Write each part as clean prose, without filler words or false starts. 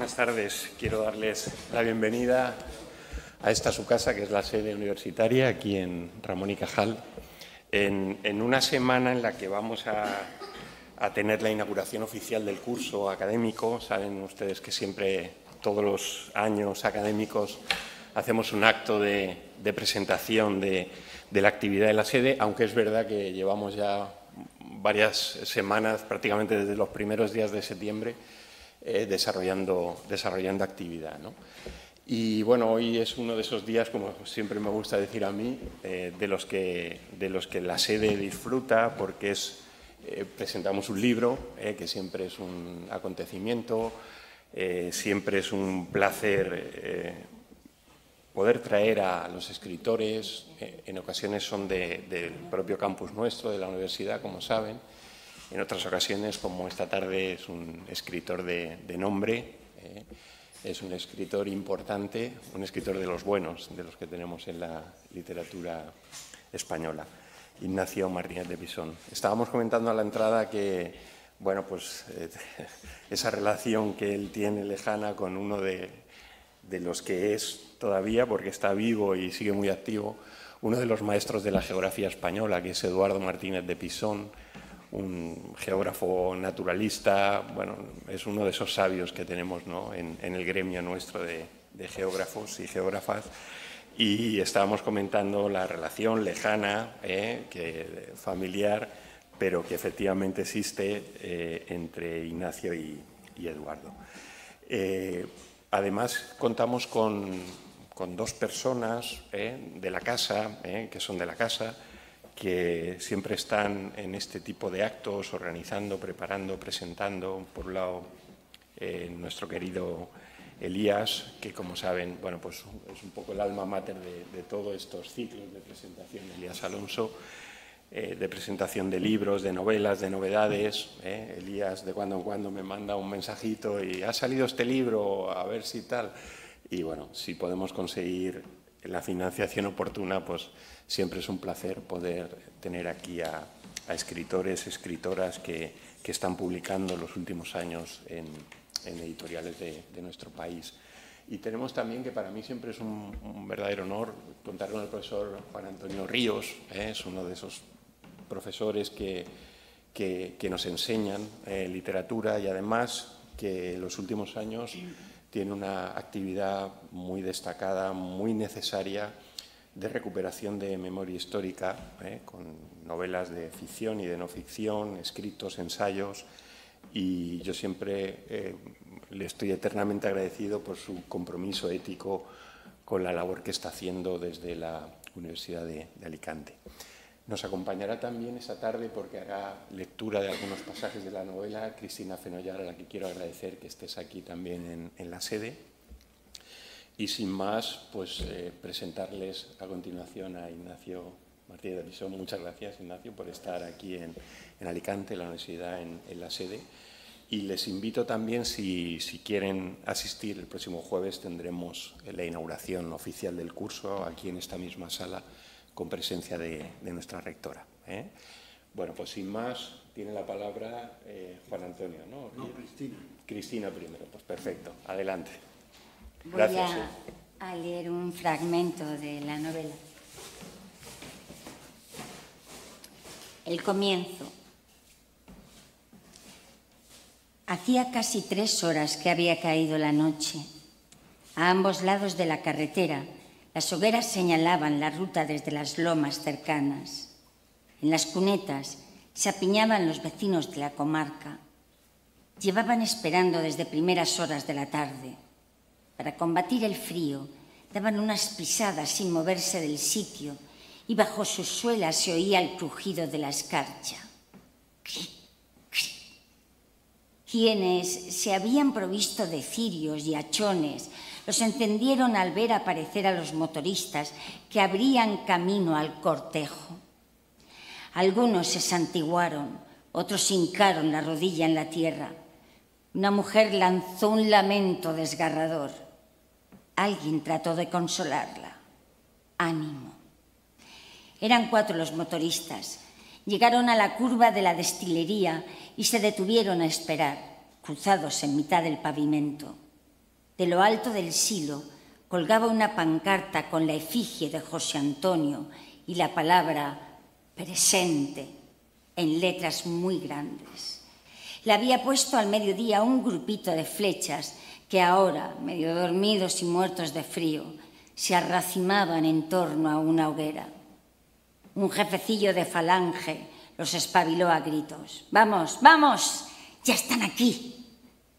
buenas tardes. Quiero darles la bienvenida a esta su casa, que es la sede universitaria, aquí en Ramón y Cajal, en una semana en la que vamos a tener la inauguración oficial del curso académico. Saben ustedes que siempre, todos los años académicos, hacemos un acto de presentación de la actividad de la sede, aunque es verdad que llevamos ya varias semanas, prácticamente desde los primeros días de septiembre, desarrollando actividad, ¿no? Y bueno, hoy es uno de esos días, como siempre me gusta decir a mí, de los que la sede disfruta, porque presentamos un libro, que siempre es un acontecimiento, siempre es un placer poder traer a los escritores. En ocasiones son del propio campus nuestro, de la universidad, como saben. En otras ocasiones, como esta tarde, es un escritor de nombre, es un escritor importante, un escritor de los buenos, de los que tenemos en la literatura española, Ignacio Martínez de Pisón. Estábamos comentando a la entrada que, bueno, pues esa relación que él tiene lejana con uno de los que es todavía, porque está vivo y sigue muy activo, uno de los maestros de la geografía española, que es Eduardo Martínez de Pisón, un geógrafo naturalista. Bueno, es uno de esos sabios que tenemos, ¿no?, en el gremio nuestro de geógrafos y geógrafas. Y estábamos comentando la relación lejana, familiar, pero que efectivamente existe entre Ignacio y Eduardo. Además, contamos con dos personas de la casa, que son de la casa, que siempre están en este tipo de actos, organizando, preparando, presentando. Por un lado, nuestro querido Elías, que, como saben, bueno, pues es un poco el alma mater de todos estos ciclos de presentación, Elías Alonso, de presentación de libros, de novelas, de novedades. Elías de cuando en cuando me manda un mensajito y ha salido este libro, a ver si tal. Y bueno, si podemos conseguir la financiación oportuna, pues siempre es un placer poder tener aquí a escritores, escritoras que están publicando en los últimos años en editoriales de nuestro país. Y tenemos también, que para mí siempre es un verdadero honor, contar con el profesor Juan Antonio Ríos. Es uno de esos profesores que nos enseñan literatura, y además que en los últimos años tiene una actividad muy destacada, muy necesaria, de recuperación de memoria histórica, con novelas de ficción y de no ficción, escritos, ensayos. Y yo siempre le estoy eternamente agradecido por su compromiso ético con la labor que está haciendo desde la Universidad de Alicante. Nos acompañará también esta tarde, porque hará lectura de algunos pasajes de la novela, Cristina Fenollar, a la que quiero agradecer que estés aquí también en la sede. Y sin más, pues presentarles a continuación a Ignacio Martínez de Pisón. Muchas gracias, Ignacio, por estar aquí en Alicante, en la universidad, en la sede. Y les invito también, si quieren asistir, el próximo jueves tendremos la inauguración oficial del curso aquí en esta misma sala, con presencia de nuestra rectora. Bueno, pues sin más, tiene la palabra Juan Antonio, ¿no? No, Cristina. Cristina primero, pues perfecto. Adelante. Voy a leer un fragmento de la novela. El comienzo. Hacía casi 3 horas que había caído la noche. A ambos lados de la carretera, las hogueras señalaban la ruta desde las lomas cercanas. En las cunetas se apiñaban los vecinos de la comarca. Llevaban esperando desde primeras horas de la tarde. Para combatir el frío, daban unas pisadas sin moverse del sitio, y bajo sus suelas se oía el crujido de la escarcha. Quienes se habían provisto de cirios y hachones los encendieron al ver aparecer a los motoristas que abrían camino al cortejo. Algunos se santiguaron, otros hincaron la rodilla en la tierra. Una mujer lanzó un lamento desgarrador. Alguien trató de consolarla. Ánimo. Eran 4 los motoristas. Llegaron a la curva de la destilería y se detuvieron a esperar, cruzados en mitad del pavimento. De lo alto del silo colgaba una pancarta con la efigie de José Antonio y la palabra presente en letras muy grandes. Le había puesto al mediodía un grupito de flechas que ahora, medio dormidos y muertos de frío, se arracimaban en torno a una hoguera. Un jefecillo de falange los espabiló a gritos. «¡Vamos, vamos! ¡Ya están aquí!».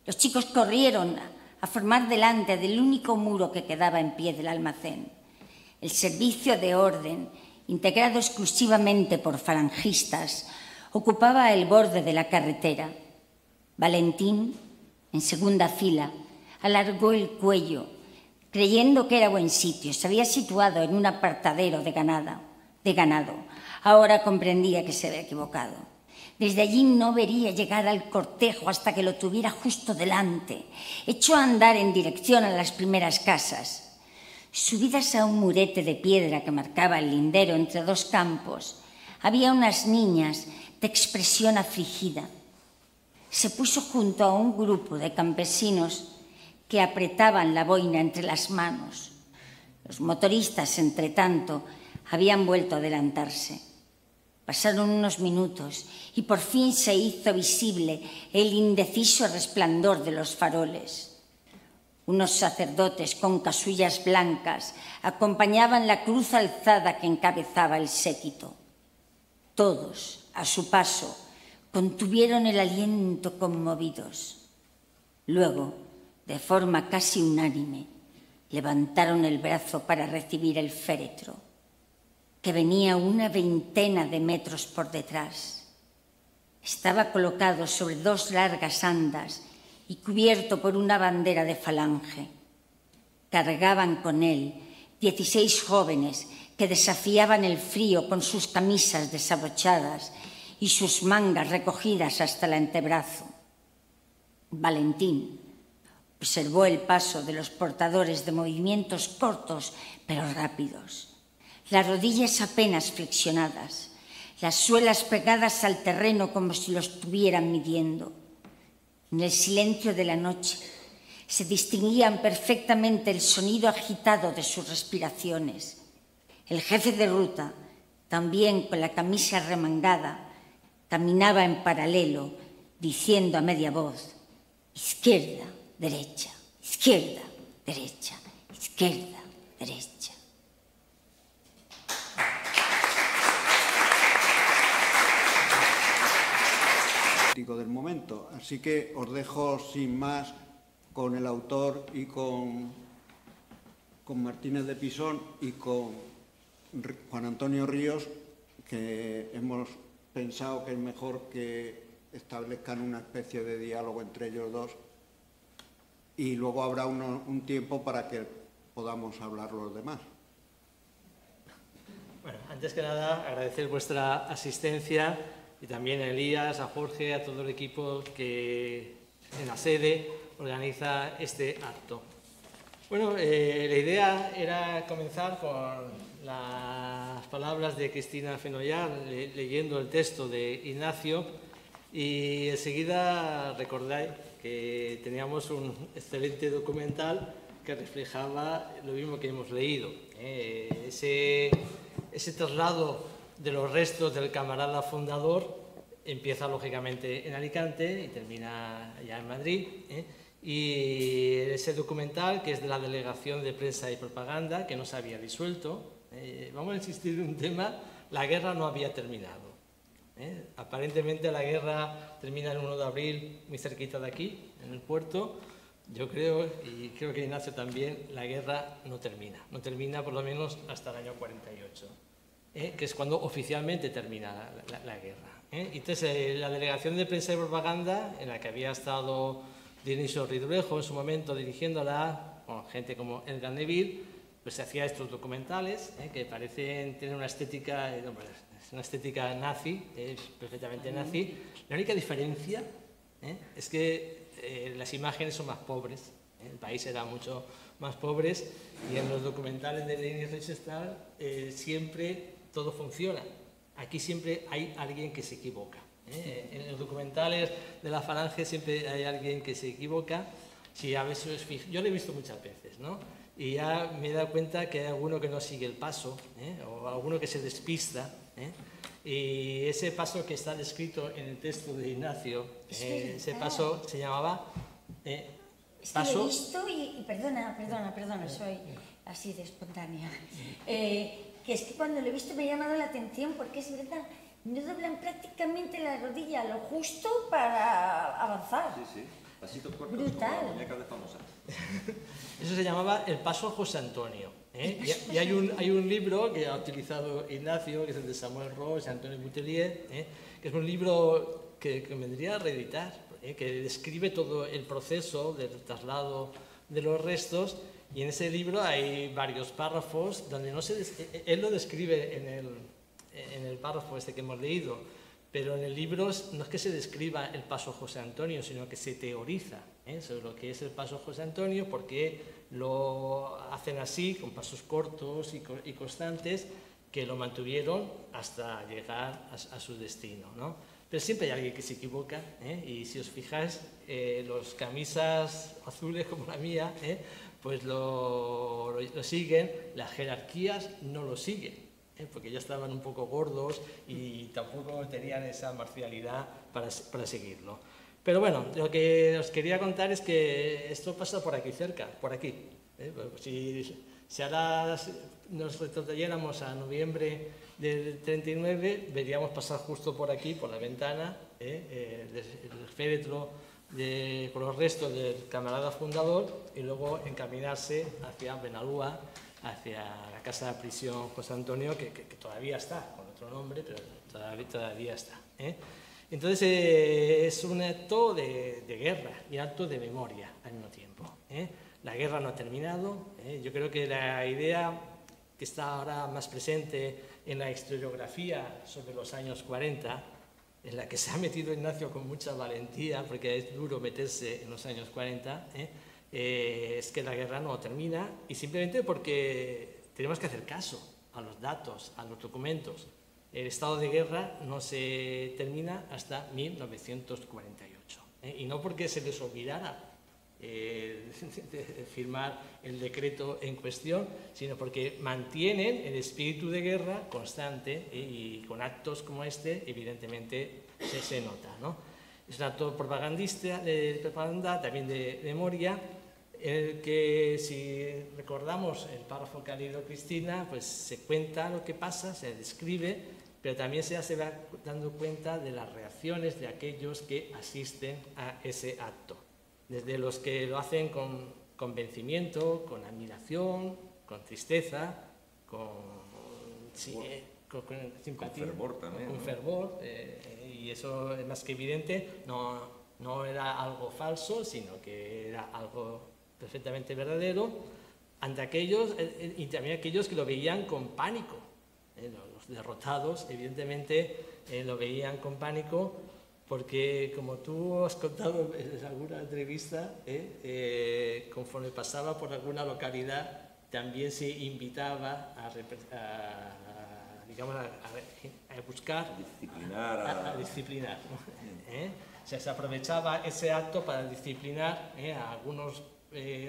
Los chicos corrieron a formar delante del único muro que quedaba en pie del almacén. El servicio de orden, integrado exclusivamente por falangistas, ocupaba el borde de la carretera. Valentín, en segunda fila, alargó el cuello, creyendo que era buen sitio. Se había situado en un apartadero de ganado. Ahora comprendía que se había equivocado. Desde allí no vería llegar al cortejo hasta que lo tuviera justo delante. Echó a andar en dirección a las primeras casas. Subidas a un murete de piedra que marcaba el lindero entre dos campos, había unas niñas de expresión afligida. Se puso junto a un grupo de campesinos que apretaban la boina entre las manos. Los motoristas, entre tanto, habían vuelto a adelantarse. Pasaron unos minutos y por fin se hizo visible el indeciso resplandor de los faroles. Unos sacerdotes con casullas blancas acompañaban la cruz alzada que encabezaba el séquito. Todos, a su paso, contuvieron el aliento conmovidos. Luego, de forma casi unánime, levantaron el brazo para recibir el féretro, que venía una veintena de metros por detrás. Estaba colocado sobre dos largas andas y cubierto por una bandera de falange. Cargaban con él 16 jóvenes que desafiaban el frío con sus camisas desabrochadas y sus mangas recogidas hasta el antebrazo. Valentín observó el paso de los portadores de movimientos cortos pero rápidos, las rodillas apenas flexionadas, las suelas pegadas al terreno como si lo estuvieran midiendo. En el silencio de la noche se distinguían perfectamente el sonido agitado de sus respiraciones. El jefe de ruta, también con la camisa remangada, caminaba en paralelo, diciendo a media voz: izquierda, derecha, izquierda, derecha, izquierda, derecha. Del momento. Así que os dejo sin más con el autor y con Martínez de Pisón y con Juan Antonio Ríos, que hemos pensado que es mejor que establezcan una especie de diálogo entre ellos dos y luego habrá un tiempo para que podamos hablar los demás. Bueno, antes que nada, agradecer vuestra asistencia y también a Elías, a Jorge, a todo el equipo que en la sede organiza este acto. Bueno, la idea era comenzar con las palabras de Cristina Fenollar, leyendo el texto de Ignacio, y enseguida recordáis que teníamos un excelente documental que reflejaba lo mismo que hemos leído. Ese traslado de los restos del camarada fundador empieza lógicamente en Alicante y termina ya en Madrid. Y ese documental, que es de la Delegación de Prensa y Propaganda, que no se había disuelto, vamos a insistir en un tema: la guerra no había terminado. Aparentemente la guerra termina el 1 de abril, muy cerquita de aquí, en el puerto. Yo creo, y creo que Ignacio también, la guerra no termina por lo menos hasta el año 48. Que es cuando oficialmente termina la guerra. Entonces, la Delegación de Prensa y Propaganda, en la que había estado Dionisio Ridruejo en su momento dirigiéndola, con gente como Edgar Neville, pues se hacía estos documentales que parecen tener una estética, es una estética nazi, es perfectamente nazi. La única diferencia es que las imágenes son más pobres, el país era mucho más pobre, y en los documentales de Leni Riefenstahl siempre todo funciona. Aquí siempre hay alguien que se equivoca. En los documentales de la Falange siempre hay alguien que se equivoca. Si a veces, yo lo he visto muchas veces, ¿no? Y ya me he dado cuenta que hay alguno que no sigue el paso, o alguno que se despista, y ese paso que está descrito en el texto de Ignacio, ese paso se llamaba paso... Lo he visto y perdona, soy así de espontánea. Que es que cuando lo he visto me ha llamado la atención porque es verdad, no doblan prácticamente la rodilla lo justo para avanzar. Sí, pasitos cortos, brutal. Como la muñeca de famosa. Eso se llamaba el paso José Antonio. Y hay un libro que ha utilizado Ignacio, que es el de Samuel Ross y Antonio Boutelier, que es un libro que vendría a reeditar, que describe todo el proceso del traslado de los restos, y en ese libro hay varios párrafos donde él lo describe en el párrafo este que hemos leído, pero en el libro no es que se describa el paso José Antonio, sino que se teoriza sobre lo que es el paso José Antonio, porque lo hacen así, con pasos cortos y constantes, que lo mantuvieron hasta llegar a su destino, ¿no? Pero siempre hay alguien que se equivoca, y si os fijáis, los camisas azules como la mía, pues lo siguen, las jerarquías no lo siguen, porque ya estaban un poco gordos y tampoco tenían esa marcialidad para seguirlo. Pero bueno, lo que os quería contar es que esto pasa por aquí cerca, por aquí. Si ahora nos retrocediéramos a noviembre del 39, veríamos pasar justo por aquí, por la ventana, el féretro con los restos del camarada fundador, y luego encaminarse hacia Benalúa, hacia la casa de prisión José Antonio, que todavía está, con otro nombre, pero todavía está. Entonces es un acto de guerra y acto de memoria al mismo tiempo. La guerra no ha terminado. Yo creo que la idea que está ahora más presente en la historiografía sobre los años 40, en la que se ha metido Ignacio con mucha valentía, porque es duro meterse en los años 40, es que la guerra no termina, y simplemente porque tenemos que hacer caso a los datos, a los documentos. El estado de guerra no se termina hasta 1948, y no porque se les olvidara firmar el decreto en cuestión, sino porque mantienen el espíritu de guerra constante, y con actos como este evidentemente se nota, ¿no? Es un acto propagandista, de propaganda, también de memoria, en el que, si recordamos el párrafo que ha leído Cristina, pues se cuenta lo que pasa, se describe, pero también se va dando cuenta de las reacciones de aquellos que asisten a ese acto. Desde los que lo hacen con convencimiento, con admiración, con tristeza, con simpatía, con fervor también, con fervor, y eso es más que evidente. No era algo falso, sino que era algo perfectamente verdadero ante aquellos, y también aquellos que lo veían con pánico. Los derrotados, evidentemente, lo veían con pánico, porque, como tú has contado en alguna entrevista, conforme pasaba por alguna localidad, también se invitaba a buscar, a disciplinar, ¿no? O sea, se aprovechaba ese acto para disciplinar a algunos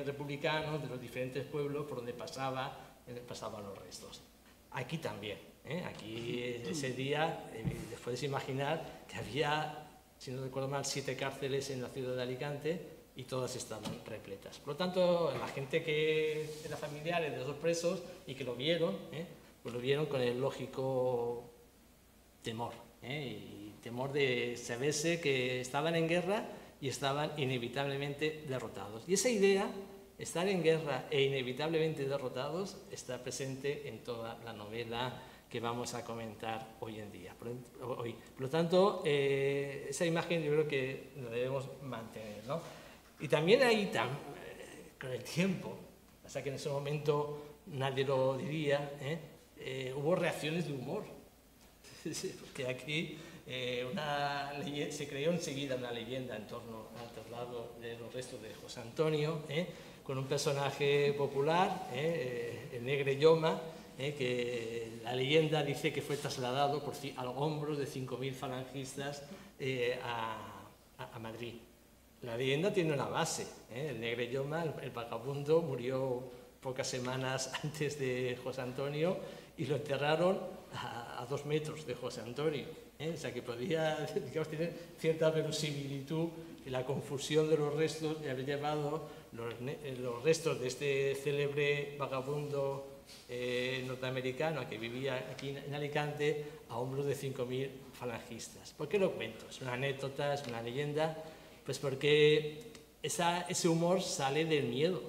republicanos de los diferentes pueblos por donde pasaban los restos. Aquí también, aquí ese día, les podéis imaginar que había, si no recuerdo mal, 7 cárceles en la ciudad de Alicante, y todas estaban repletas. Por lo tanto, la gente que era familiares de esos presos y que lo vieron, pues lo vieron con el lógico temor, y temor de saberse que estaban en guerra y estaban inevitablemente derrotados. Y esa idea, estar en guerra e inevitablemente derrotados, está presente en toda la novela que vamos a comentar hoy en día. Por lo tanto, esa imagen yo creo que la debemos mantener, ¿no? Y también ahí, con el tiempo, hasta que en ese momento nadie lo diría, hubo reacciones de humor. Porque aquí se creó enseguida una leyenda en torno al traslado de los restos de José Antonio, con un personaje popular, el Negre Lloma, que la leyenda dice que fue trasladado a los hombros de 5.000 falangistas a Madrid. La leyenda tiene una base. El Negrelloma, el vagabundo, murió pocas semanas antes de José Antonio y lo enterraron a 2 metros de José Antonio. O sea que podía, digamos, tener cierta verosimilitud y la confusión de los restos de haber llevado los restos de este célebre vagabundo norteamericano que vivía aquí en Alicante a hombros de 5.000 falangistas. ¿Por qué lo cuento? Es una anécdota, es una leyenda, pues porque ese humor sale del miedo.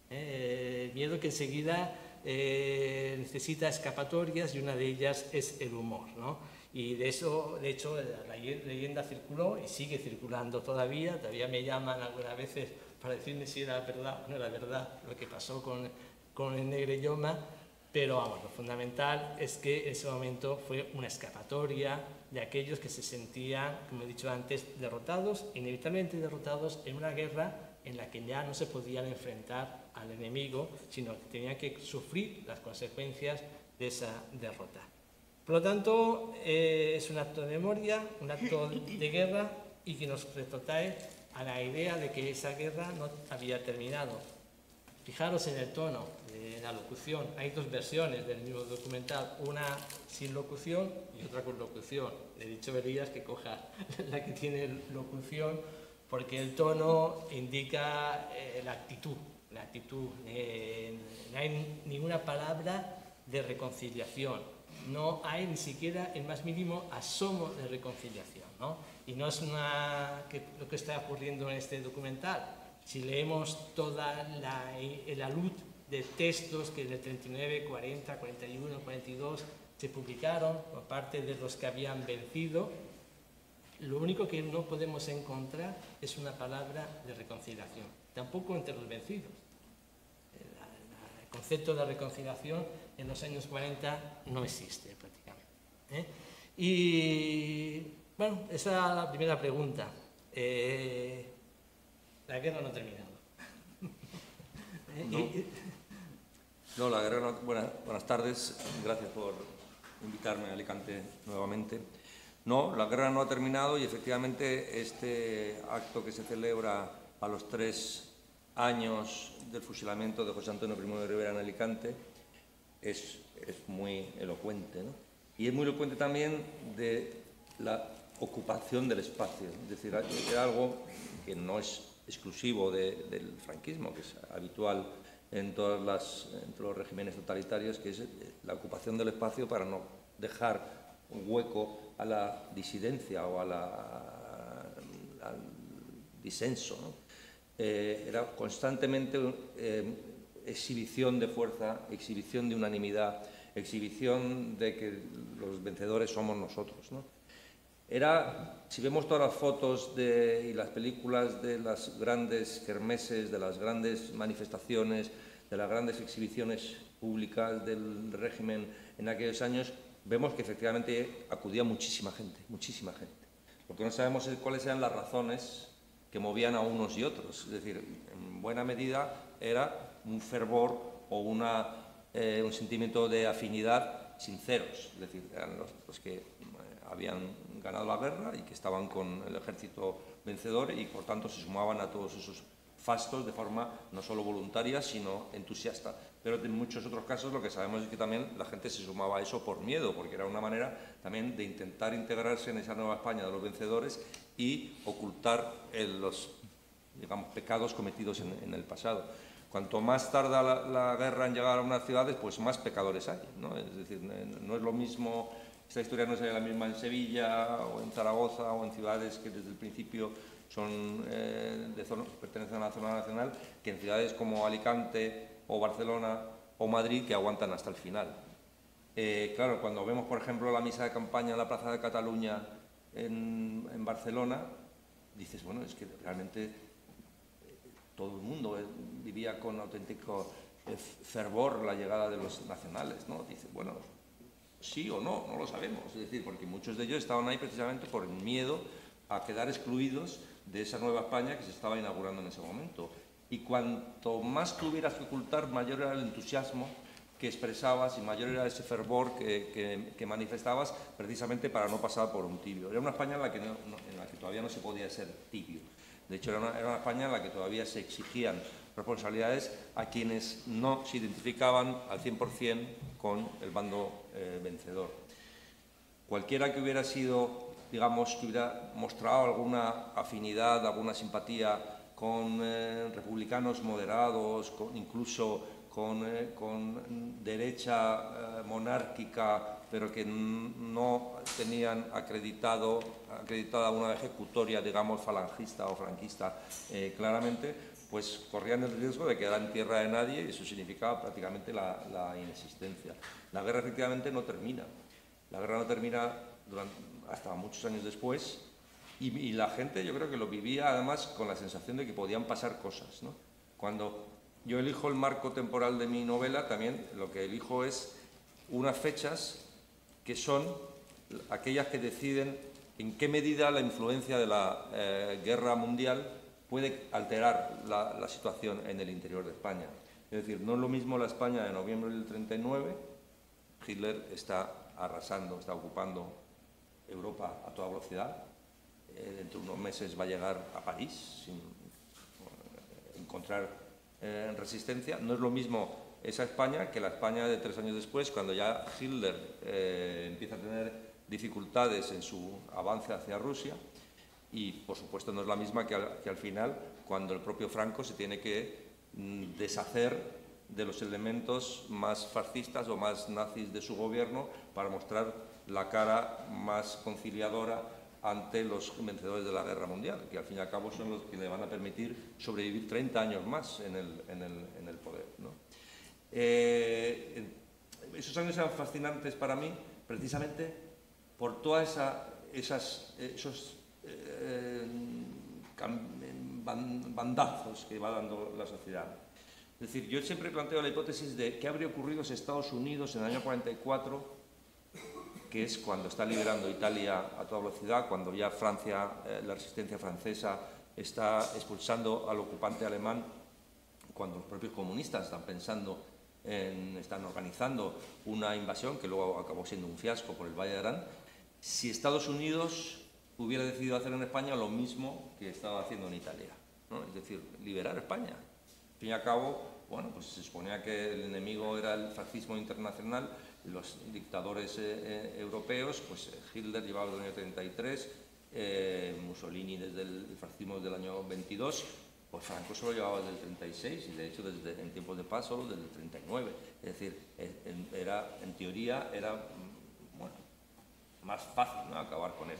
El miedo que enseguida necesita escapatorias y una de ellas es el humor, ¿no? Y de eso, de hecho, la leyenda circuló y sigue circulando todavía me llaman algunas veces para decirme si era verdad o no era verdad lo que pasó con el Negrelloma, pero vamos, lo fundamental es que en ese momento fue una escapatoria de aquellos que se sentían, como he dicho antes, derrotados, inevitablemente derrotados en una guerra en la que ya no se podían enfrentar al enemigo, sino que tenían que sufrir las consecuencias de esa derrota. Por lo tanto, es un acto de memoria, un acto de guerra y que nos retrotrae a la idea de que esa guerra no había terminado. Fijaros en el tono de la locución. Hay 2 versiones del mismo documental, una sin locución y otra con locución. Le he dicho a Elías que coja la que tiene locución porque el tono indica la actitud. No hay ninguna palabra de reconciliación. No hay ni siquiera el más mínimo asomo de reconciliación, ¿no? Y no es lo que está ocurriendo en este documental. Si leemos toda el alud de textos que en el 39, 40, 41, 42 se publicaron por parte de los que habían vencido, lo único que no podemos encontrar es una palabra de reconciliación, tampoco entre los vencidos. El concepto de reconciliación en los años 40 no existe prácticamente. Y bueno, esa es la primera pregunta. La guerra no ha terminado. No, la guerra no... Buenas tardes, gracias por invitarme a Alicante nuevamente. No, la guerra no ha terminado y efectivamente este acto que se celebra a los 3 años del fusilamiento de José Antonio Primo de Rivera en Alicante es muy elocuente, ¿no? Y es muy elocuente también de la ocupación del espacio, es decir, era algo que no es exclusivo del franquismo, que es habitual en todos los regímenes totalitarios, que es la ocupación del espacio para no dejar un hueco a la disidencia o al disenso, ¿no? Era constantemente exhibición de fuerza, exhibición de unanimidad, exhibición de que los vencedores somos nosotros, ¿no? Si vemos todas las fotos y las películas de las grandes kermeses, de las grandes manifestaciones, de las grandes exhibiciones públicas del régimen en aquellos años, vemos que efectivamente acudía muchísima gente. Lo que no sabemos es cuáles eran las razones que movían a unos y otros. Es decir, en buena medida era un fervor o un sentimiento de afinidad sinceros. Es decir, eran los que habían ganado la guerra y que estaban con el ejército vencedor y por tanto se sumaban a todos esos fastos de forma no solo voluntaria sino entusiasta. Pero en muchos otros casos lo que sabemos es que también la gente se sumaba a eso por miedo, porque era una manera también de intentar integrarse en esa nueva España de los vencedores y ocultar los, digamos, pecados cometidos en el pasado. Cuanto más tarda la guerra en llegar a unas ciudades, pues más pecadores hay, ¿no? Es decir, no es lo mismo. Esta historia no es la misma en Sevilla o en Zaragoza o en ciudades que desde el principio pertenecen a la zona nacional, que en ciudades como Alicante o Barcelona o Madrid, que aguantan hasta el final. Claro, cuando vemos, por ejemplo, la misa de campaña en la Plaza de Cataluña en Barcelona, dices, bueno, es que realmente todo el mundo vivía con auténtico fervor la llegada de los nacionales, ¿no? Dices, bueno, sí o no, no lo sabemos, es decir, porque muchos de ellos estaban ahí precisamente por el miedo a quedar excluidos de esa nueva España que se estaba inaugurando en ese momento. Y cuanto más tuvieras que ocultar, mayor era el entusiasmo que expresabas y mayor era ese fervor que manifestabas precisamente para no pasar por un tibio. Era una España en la que todavía no se podía ser tibio. De hecho, era una España en la que todavía se exigían responsabilidades a quienes no se identificaban al 100% con el bando vencedor. Cualquiera que hubiera sido, digamos, que hubiera mostrado alguna afinidad, alguna simpatía con republicanos moderados, incluso con derecha monárquica, pero que no tenían acreditada una ejecutoria, digamos, falangista o franquista claramente, pues corrían el riesgo de quedar en tierra de nadie, y eso significaba prácticamente la inexistencia. La guerra efectivamente no termina. La guerra no termina hasta muchos años después, y la gente, yo creo que lo vivía además con la sensación de que podían pasar cosas, ¿no? Cuando yo elijo el marco temporal de mi novela, también lo que elijo es unas fechas que son aquellas que deciden en qué medida la influencia de la guerra mundial puede alterar la situación en el interior de España. Es decir, no es lo mismo la España de noviembre del 39, Hitler está arrasando, está ocupando Europa a toda velocidad, dentro de unos meses va a llegar a París sin encontrar resistencia. No es lo mismo esa España que la España de 3 años después, cuando ya Hitler empieza a tener dificultades en su avance hacia Rusia, y por supuesto no es la misma que al final, cuando el propio Franco se tiene que deshacer de los elementos más fascistas o más nazis de su gobierno para mostrar la cara más conciliadora ante los vencedores de la guerra mundial, que al fin y al cabo son los que le van a permitir sobrevivir 30 años más en el poder, ¿no? Esos años eran fascinantes para mí precisamente por todos esos bandazos que va dando la sociedad. Es decir, yo siempre planteo la hipótesis de qué habría ocurrido si Estados Unidos en el año 44, que es cuando está liberando Italia a toda velocidad, cuando ya Francia, la resistencia francesa, está expulsando al ocupante alemán, cuando los propios comunistas están organizando una invasión que luego acabó siendo un fiasco por el Valle de Arán, si Estados Unidos hubiera decidido hacer en España lo mismo que estaba haciendo en Italia, ¿no? Es decir, liberar España. Al fin y al cabo, bueno, pues se suponía que el enemigo era el fascismo internacional, los dictadores europeos, pues Hitler llevaba desde el año 33, Mussolini desde el fascismo del año 22, pues Franco solo llevaba desde el 36 y de hecho en tiempos de paz solo desde el 39. Es decir, en teoría era bueno, más fácil, ¿no?, acabar con él.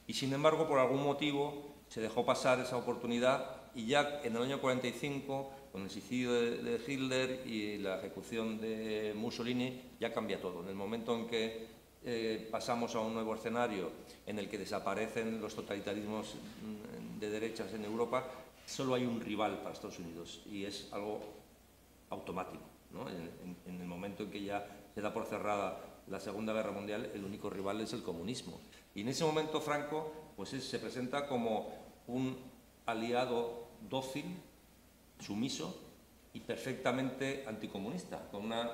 Y sin embargo, por algún motivo se dejó pasar esa oportunidad y ya en el año 45, con el suicidio de Hitler y la ejecución de Mussolini, ya cambia todo. En el momento en que pasamos a un nuevo escenario en el que desaparecen los totalitarismos de derechas en Europa, solo hay un rival para Estados Unidos y es algo automático, ¿no? En el momento en que ya se da por cerrada la Segunda Guerra Mundial, el único rival es el comunismo. Y en ese momento Franco pues se presenta como un aliado dócil, sumiso y perfectamente anticomunista, con una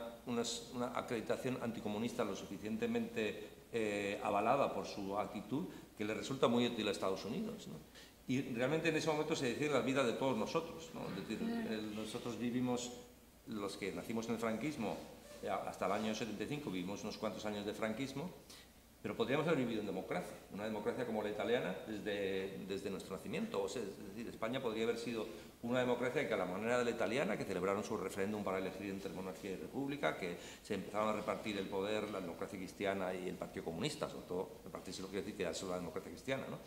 acreditación anticomunista lo suficientemente avalada por su actitud, que le resulta muy útil a Estados Unidos, ¿no? Y realmente en ese momento se decide la vida de todos nosotros, ¿no? Es decir, nosotros vivimos, los que nacimos en el franquismo, hasta el año 75 vivimos unos cuantos años de franquismo, pero podríamos haber vivido en democracia, una democracia como la italiana desde nuestro nacimiento. O sea, es decir, España podría haber sido una democracia que a la manera de la italiana, que celebraron su referéndum para elegir entre monarquía y república, que se empezaron a repartir el poder, la democracia cristiana y el Partido Comunista, sobre todo repartirse, lo quiero decir que era solo la democracia cristiana, ¿no?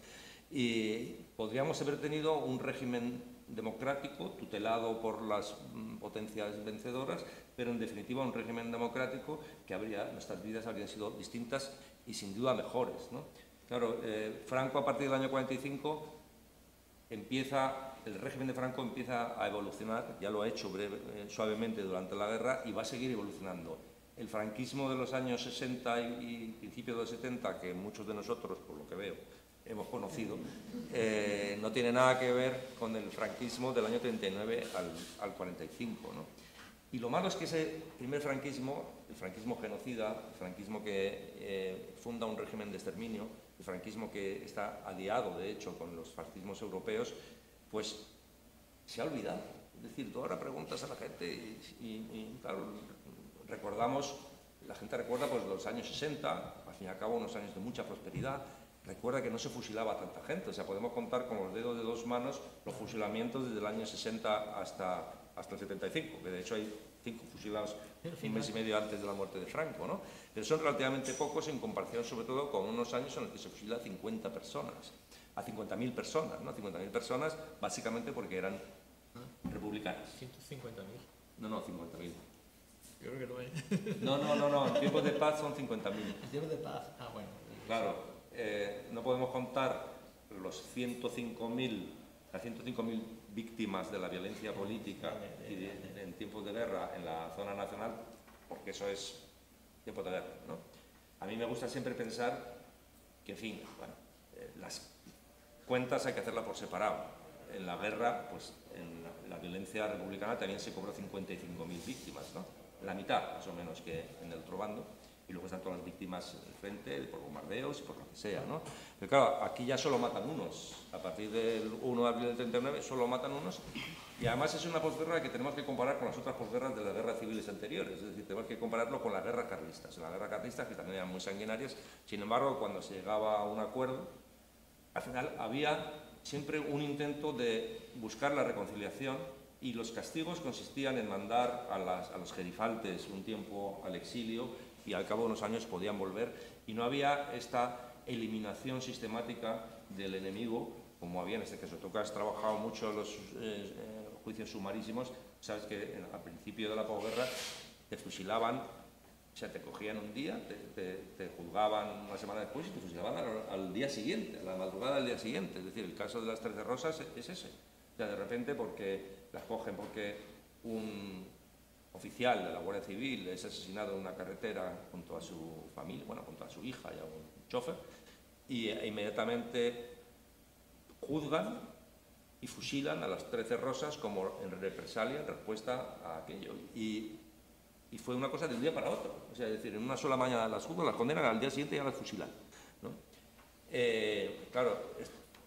Y podríamos haber tenido un régimen democrático tutelado por las potencias vencedoras, pero en definitiva un régimen democrático que nuestras vidas habrían sido distintas y sin duda mejores, ¿no? Claro, Franco a partir del año 45 el régimen de Franco empieza a evolucionar, ya lo ha hecho suavemente durante la guerra y va a seguir evolucionando. El franquismo de los años 60 y principios de los 70, que muchos de nosotros, por lo que veo, hemos conocido, no tiene nada que ver con el franquismo del año 39 al 45, ¿no? Y lo malo es que ese primer franquismo, el franquismo genocida, el franquismo que funda un régimen de exterminio, el franquismo que está aliado, de hecho, con los fascismos europeos, pues se ha olvidado. Es decir, tú ahora preguntas a la gente y claro, recordamos, la gente recuerda pues los años 60, al fin y al cabo unos años de mucha prosperidad, recuerda que no se fusilaba a tanta gente, o sea, podemos contar con los dedos de dos manos los fusilamientos desde el año 60 hasta el 75, que de hecho hay 5 fusilados un mes y medio antes de la muerte de Franco, ¿no? Pero son relativamente pocos en comparación sobre todo con unos años en los que se fusila a 50 personas, a 50.000 personas, ¿no? 50.000 personas básicamente porque eran republicanas. 150.000. No, 50.000. Creo que no es. No, en tiempos de paz son 50.000. En tiempos de paz, bueno. Claro, no podemos contar las 105.000 víctimas de la violencia política en tiempos de guerra en la zona nacional, porque eso es tiempo de guerra, ¿no? A mí me gusta siempre pensar que, en fin, bueno, las cuentas hay que hacerlas por separado. En la guerra, pues en la violencia republicana también se cobró 55.000 víctimas, ¿no? La mitad, más o menos, que en el otro bando. Y luego están todas las víctimas del frente, por bombardeos y por lo que sea, ¿no? Pero claro, aquí ya solo matan unos. A partir del 1 de abril del 39 solo matan unos. Y además es una posguerra que tenemos que comparar con las otras posguerras de las guerras civiles anteriores. Es decir, tenemos que compararlo con las guerras carlistas. Las guerras carlistas, que también eran muy sanguinarias, sin embargo, cuando se llegaba a un acuerdo, al final había siempre un intento de buscar la reconciliación, y los castigos consistían en mandar a los gerifaltes un tiempo al exilio, y al cabo de unos años podían volver, y no había esta eliminación sistemática del enemigo, como había en este caso. Tú que has trabajado mucho en los juicios sumarísimos, sabes que al principio de la posguerra te fusilaban, o sea, te cogían un día, te juzgaban una semana después y te fusilaban al día siguiente, a la madrugada del día siguiente. Es decir, el caso de las 13 Rosas es ese. O sea, de repente porque las cogen porque un oficial de la Guardia Civil es asesinado en una carretera junto a su familia, bueno, junto a su hija y a un chofer, y inmediatamente juzgan y fusilan a las 13 Rosas como en represalia, en respuesta a aquello. Y fue una cosa de un día para otro. O sea, es decir, en una sola mañana las juzgan, las condenan, al día siguiente ya las fusilan, ¿no? Claro,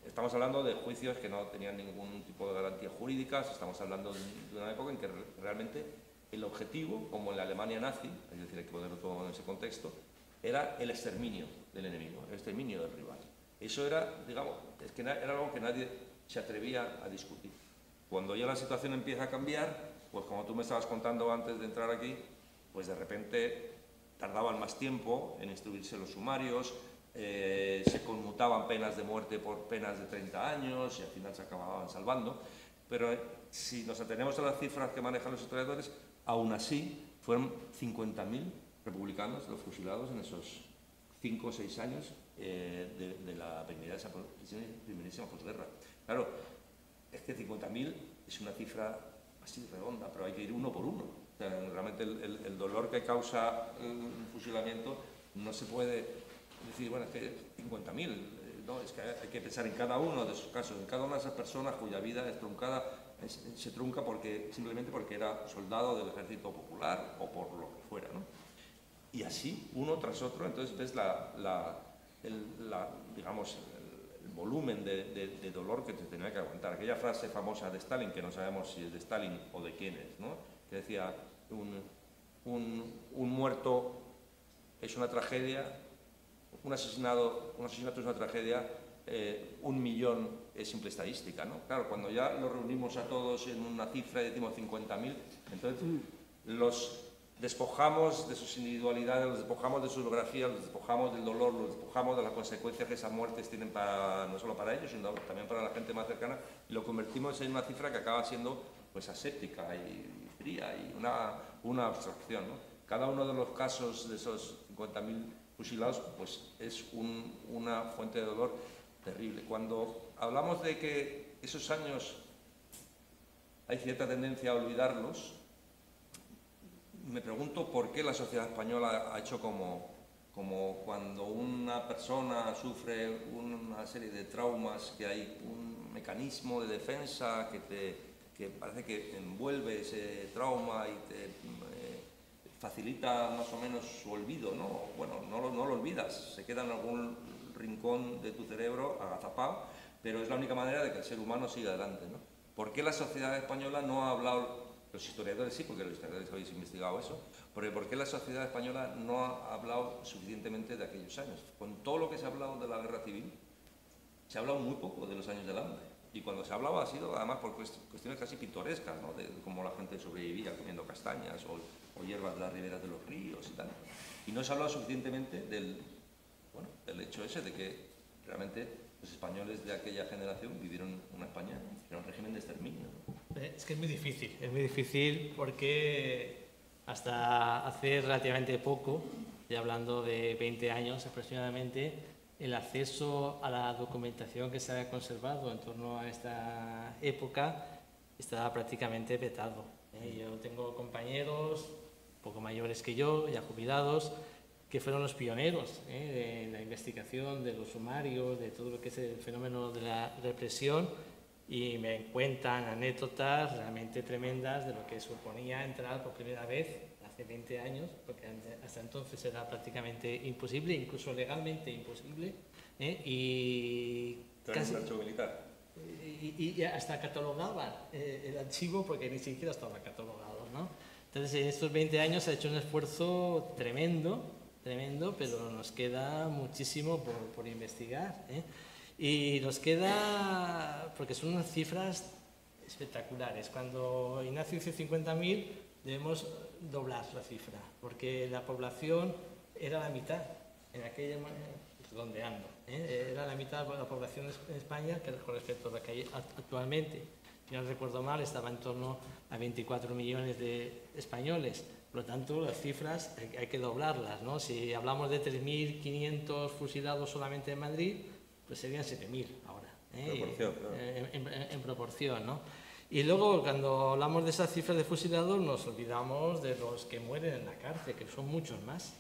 estamos hablando de juicios que no tenían ningún tipo de garantía jurídica, estamos hablando de una época en que realmente el objetivo, como en la Alemania nazi, es decir, hay que ponerlo todo en ese contexto, era el exterminio del enemigo, el exterminio del rival. Eso era, digamos, es que era algo que nadie se atrevía a discutir. Cuando ya la situación empieza a cambiar, pues como tú me estabas contando antes de entrar aquí, pues de repente tardaban más tiempo en instruirse los sumarios, se conmutaban penas de muerte por penas de 30 años y al final se acababan salvando. Pero si nos atenemos a las cifras que manejan los historiadores, aún así fueron 50.000 republicanos los fusilados en esos 5 o 6 años de la primerísima posguerra. Claro, es que 50.000 es una cifra así redonda, pero hay que ir uno por uno. O sea, realmente el dolor que causa el fusilamiento no se puede decir, bueno, es que 50.000, no, es que hay que pensar en cada uno de esos casos, en cada una de esas personas cuya vida es truncada, se trunca simplemente porque era soldado del Ejército Popular o por lo que fuera, ¿no? Y así, uno tras otro, entonces ves digamos, el volumen de dolor que te tenía que aguantar. Aquella frase famosa de Stalin, que no sabemos si es de Stalin o de quién es, ¿no? Que decía, un muerto es una tragedia, un asesinato es una tragedia, 1 millón es simple estadística, ¿no? Claro, cuando ya los reunimos a todos en una cifra y decimos 50.000, entonces los despojamos de sus individualidades, los despojamos de su biografía, los despojamos del dolor, los despojamos de las consecuencias que esas muertes tienen no solo para ellos, sino también para la gente más cercana, y lo convertimos en una cifra que acaba siendo pues aséptica y fría y una abstracción, ¿no? Cada uno de los casos de esos 50.000 fusilados pues es una fuente de dolor terrible. Cuando hablamos de que esos años hay cierta tendencia a olvidarlos, me pregunto por qué la sociedad española ha hecho como cuando una persona sufre una serie de traumas, que hay un mecanismo de defensa que parece que envuelve ese trauma y te facilita más o menos su olvido, ¿no? Bueno, no lo olvidas, se queda en algún rincón de tu cerebro agazapado, pero es la única manera de que el ser humano siga adelante, ¿no? ¿Por qué la sociedad española no ha hablado, los historiadores sí, porque los historiadores habéis investigado eso, pero ¿por qué la sociedad española no ha hablado suficientemente de aquellos años? Con todo lo que se ha hablado de la guerra civil, se ha hablado muy poco de los años del hambre. Y cuando se ha hablado ha sido además por cuestiones casi pintorescas, ¿no? De cómo la gente sobrevivía comiendo castañas o hierbas de las riberas de los ríos y tal. Y no se ha hablado suficientemente del hecho ese de que realmente los españoles de aquella generación vivieron una España que era un régimen de exterminio, ¿no? Es que es muy difícil porque hasta hace relativamente poco, ya hablando de 20 años aproximadamente, el acceso a la documentación que se ha conservado en torno a esta época estaba prácticamente vetado. Yo tengo compañeros un poco mayores que yo, ya jubilados, que fueron los pioneros de la investigación, de los sumarios, de todo lo que es el fenómeno de la represión, y me cuentan anécdotas realmente tremendas de lo que suponía entrar por primera vez hace 20 años, porque hasta entonces era prácticamente imposible, incluso legalmente imposible, y casi un archivo militar. Y hasta catalogaban el archivo porque ni siquiera estaba catalogado, ¿no? Entonces, en estos 20 años se ha hecho un esfuerzo tremendo, pero nos queda muchísimo por investigar, y nos queda, porque son unas cifras espectaculares. Cuando Ignacio dice 50.000, debemos doblar la cifra, porque la población era la mitad, en aquella redondeando, era la mitad de la población en España que con respecto a la que hay actualmente. Si no recuerdo mal, estaba en torno a 24 millones de españoles. Por lo tanto, las cifras hay que doblarlas, ¿no? Si hablamos de 3.500 fusilados solamente en Madrid, pues serían 7.000 ahora. Proporción, claro. En proporción, ¿no? Y luego, cuando hablamos de esas cifras de fusilados, nos olvidamos de los que mueren en la cárcel, que son muchos más.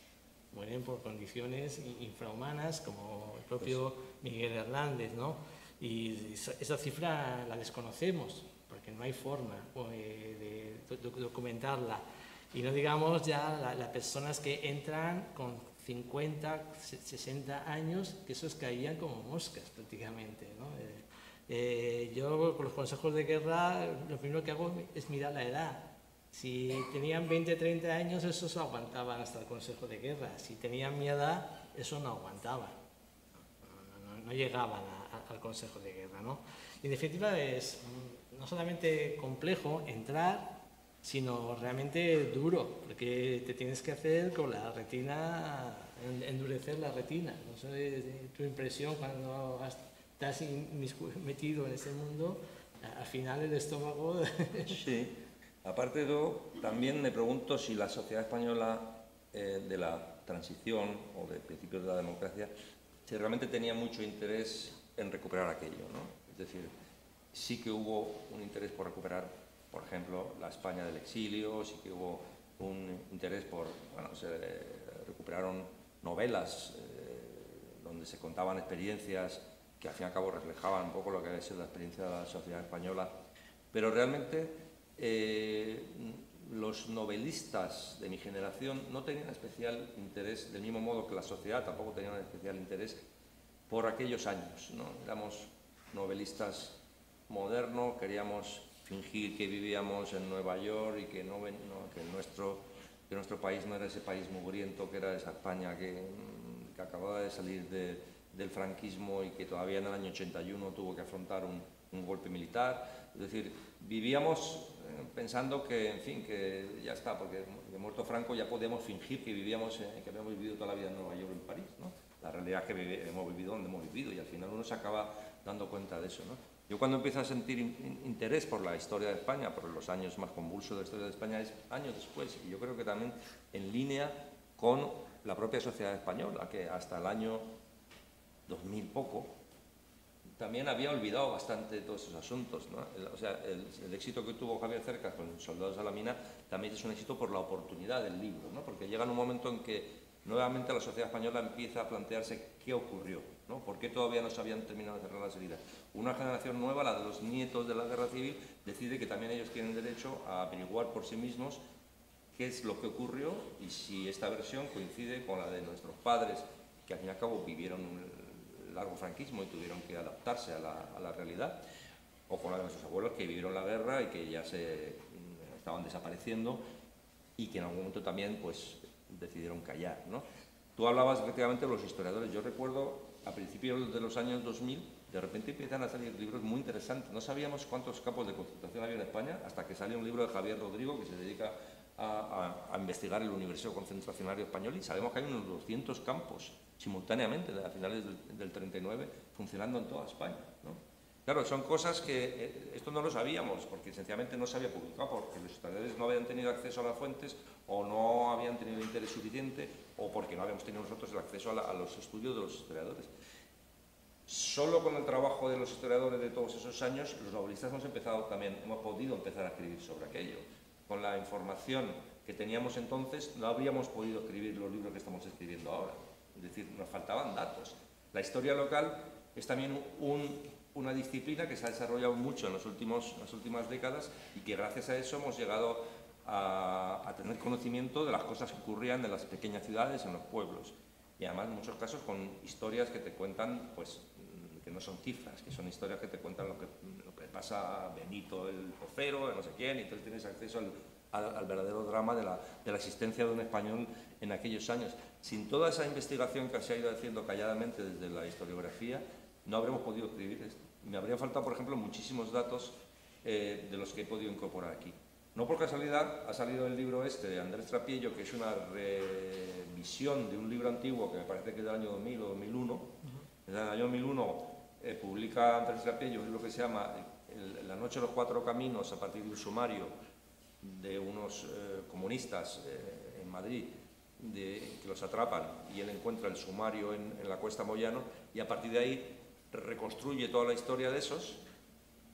Mueren por condiciones infrahumanas, como el propio Miguel Hernández, ¿no? Y esa cifra la desconocemos, porque no hay forma de documentarla. Y no digamos ya las personas que entran con 50, 60 años, que esos caían como moscas prácticamente, ¿no? Yo con los consejos de guerra lo primero que hago es mirar la edad. Si tenían 20, 30 años, esos aguantaban hasta el consejo de guerra. Si tenían mi edad, eso no aguantaban. No llegaban al consejo de guerra, ¿no? Y en definitiva es no solamente complejo entrar, sino realmente duro, porque te tienes que hacer con la retina, endurecer la retina. No sé tu impresión cuando estás metido en ese mundo, al final el estómago... Sí, aparte de todo, también me pregunto si la sociedad española de la transición o de principios de la democracia, si realmente tenía mucho interés en recuperar aquello, ¿no? Es decir, sí que hubo un interés por recuperar, por ejemplo, la España del exilio, sí que hubo un interés por, bueno, se recuperaron novelas donde se contaban experiencias que al fin y al cabo reflejaban un poco lo que había sido la experiencia de la sociedad española, pero realmente los novelistas de mi generación no tenían especial interés, del mismo modo que la sociedad tampoco tenía un especial interés por aquellos años, ¿no? Éramos novelistas modernos, queríamos fingir que vivíamos en Nueva York y que nuestro país no era ese país mugriento que era esa España que acababa de salir del franquismo y que todavía en el año 81 tuvo que afrontar un golpe militar. Es decir, vivíamos pensando que, en fin, que ya está, porque de muerto Franco ya podíamos fingir que vivíamos, que habíamos vivido toda la vida en Nueva York o en París, ¿no? La realidad es que hemos vivido donde hemos vivido y al final uno se acaba dando cuenta de eso, ¿no? Yo cuando empiezo a sentir interés por la historia de España, por los años más convulsos de la historia de España, es años después, y yo creo que también en línea con la propia sociedad española, que hasta el año 2000 poco, también había olvidado bastante todos esos asuntos, ¿no? O sea, el éxito que tuvo Javier Cercas con Soldados a la Mina también es un éxito por la oportunidad del libro, ¿no? Porque llega en un momento en que nuevamente la sociedad española empieza a plantearse qué ocurrió, ¿no? ¿Por qué todavía no se habían terminado de cerrar las heridas? Una generación nueva, la de los nietos de la guerra civil, decide que también ellos tienen derecho a averiguar por sí mismos qué es lo que ocurrió y si esta versión coincide con la de nuestros padres, que al fin y al cabo vivieron largo franquismo y tuvieron que adaptarse a la realidad, o con la de nuestros abuelos que vivieron la guerra y que ya estaban desapareciendo y que en algún momento también pues decidieron callar, ¿no? Tú hablabas efectivamente de los historiadores. Yo recuerdo a principios de los años 2000, de repente empiezan a salir libros muy interesantes. No sabíamos cuántos campos de concentración había en España hasta que salió un libro de Javier Rodrigo que se dedica a investigar el universo concentracionario español, y sabemos que hay unos 200 campos simultáneamente a finales del 39 funcionando en toda España, ¿no? Claro, son cosas que esto no lo sabíamos porque sencillamente no se había publicado, porque los historiadores no habían tenido acceso a las fuentes o no habían tenido interés suficiente o porque no habíamos tenido nosotros el acceso a los estudios de los historiadores. Solo con el trabajo de los historiadores de todos esos años, los novelistas hemos podido empezar a escribir sobre aquello. Con la información que teníamos entonces no habríamos podido escribir los libros que estamos escribiendo ahora. Es decir, nos faltaban datos. La historia local es también una disciplina que se ha desarrollado mucho en las últimas décadas y que gracias a eso hemos llegado a tener conocimiento de las cosas que ocurrían en las pequeñas ciudades, en los pueblos. Y además en muchos casos con historias que te cuentan, pues, que no son cifras, que son historias que te cuentan lo que pasa a Benito el Pocero, a no sé quién, y entonces tienes acceso al verdadero drama de la existencia de un español en aquellos años. Sin toda esa investigación que se ha ido haciendo calladamente desde la historiografía, no habremos podido escribir esto. Me habrían faltado, por ejemplo, muchísimos datos de los que he podido incorporar aquí. No por casualidad ha salido el libro este de Andrés Trapiello, que es una revisión de un libro antiguo que me parece que es del año 2000 o 2001. En el año 2001 publica Andrés Trapiello un libro que se llama La noche de los cuatro caminos, a partir de un sumario de unos comunistas en Madrid, que los atrapan, y él encuentra el sumario en la Cuesta Moyano, y a partir de ahí reconstruye toda la historia de esos.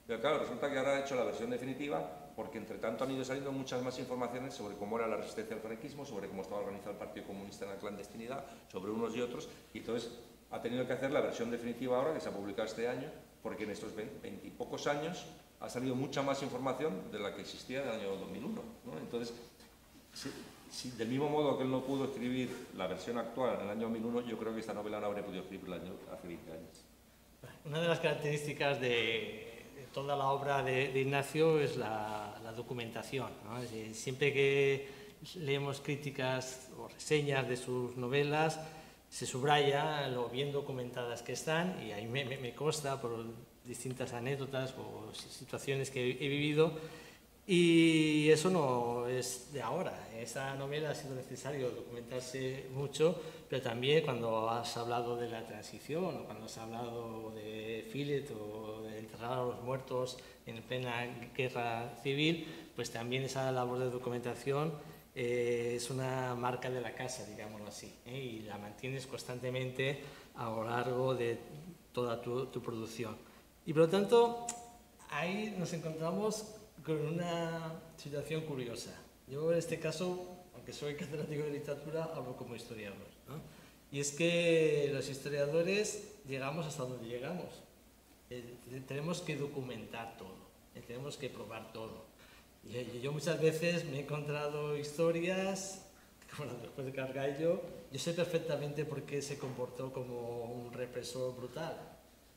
Pero claro, resulta que ahora ha hecho la versión definitiva, porque entre tanto han ido saliendo muchas más informaciones sobre cómo era la resistencia al franquismo, sobre cómo estaba organizado el Partido Comunista en la clandestinidad, sobre unos y otros, y entonces ha tenido que hacer la versión definitiva ahora, que se ha publicado este año, porque en estos 20 y pocos años ha salido mucha más información de la que existía en el año 2001, ¿no? Entonces, del mismo modo que él no pudo escribir la versión actual en el año 2001, yo creo que esta novela no habría podido escribirla hace 20 años. Una de las características de toda la obra de Ignacio es la documentación, ¿no? Es decir, siempre que leemos críticas o reseñas de sus novelas, se subraya lo bien documentadas que están, y ahí me consta por distintas anécdotas o situaciones que he vivido, y eso no es de ahora. Esa novela ha sido necesario documentarse mucho, pero también cuando has hablado de la transición, o cuando has hablado de Philip o de enterrar a los muertos en plena guerra civil, pues también esa labor de documentación es una marca de la casa, digámoslo así, y la mantienes constantemente a lo largo de toda tu producción. Y por lo tanto, ahí nos encontramos con una situación curiosa. Yo en este caso, aunque soy catedrático de literatura, hablo como historiador, ¿no? Y es que los historiadores llegamos hasta donde llegamos. Tenemos que documentar todo, tenemos que probar todo. Y yo muchas veces me he encontrado historias, bueno, después de Cargallo, yo sé perfectamente por qué se comportó como un represor brutal,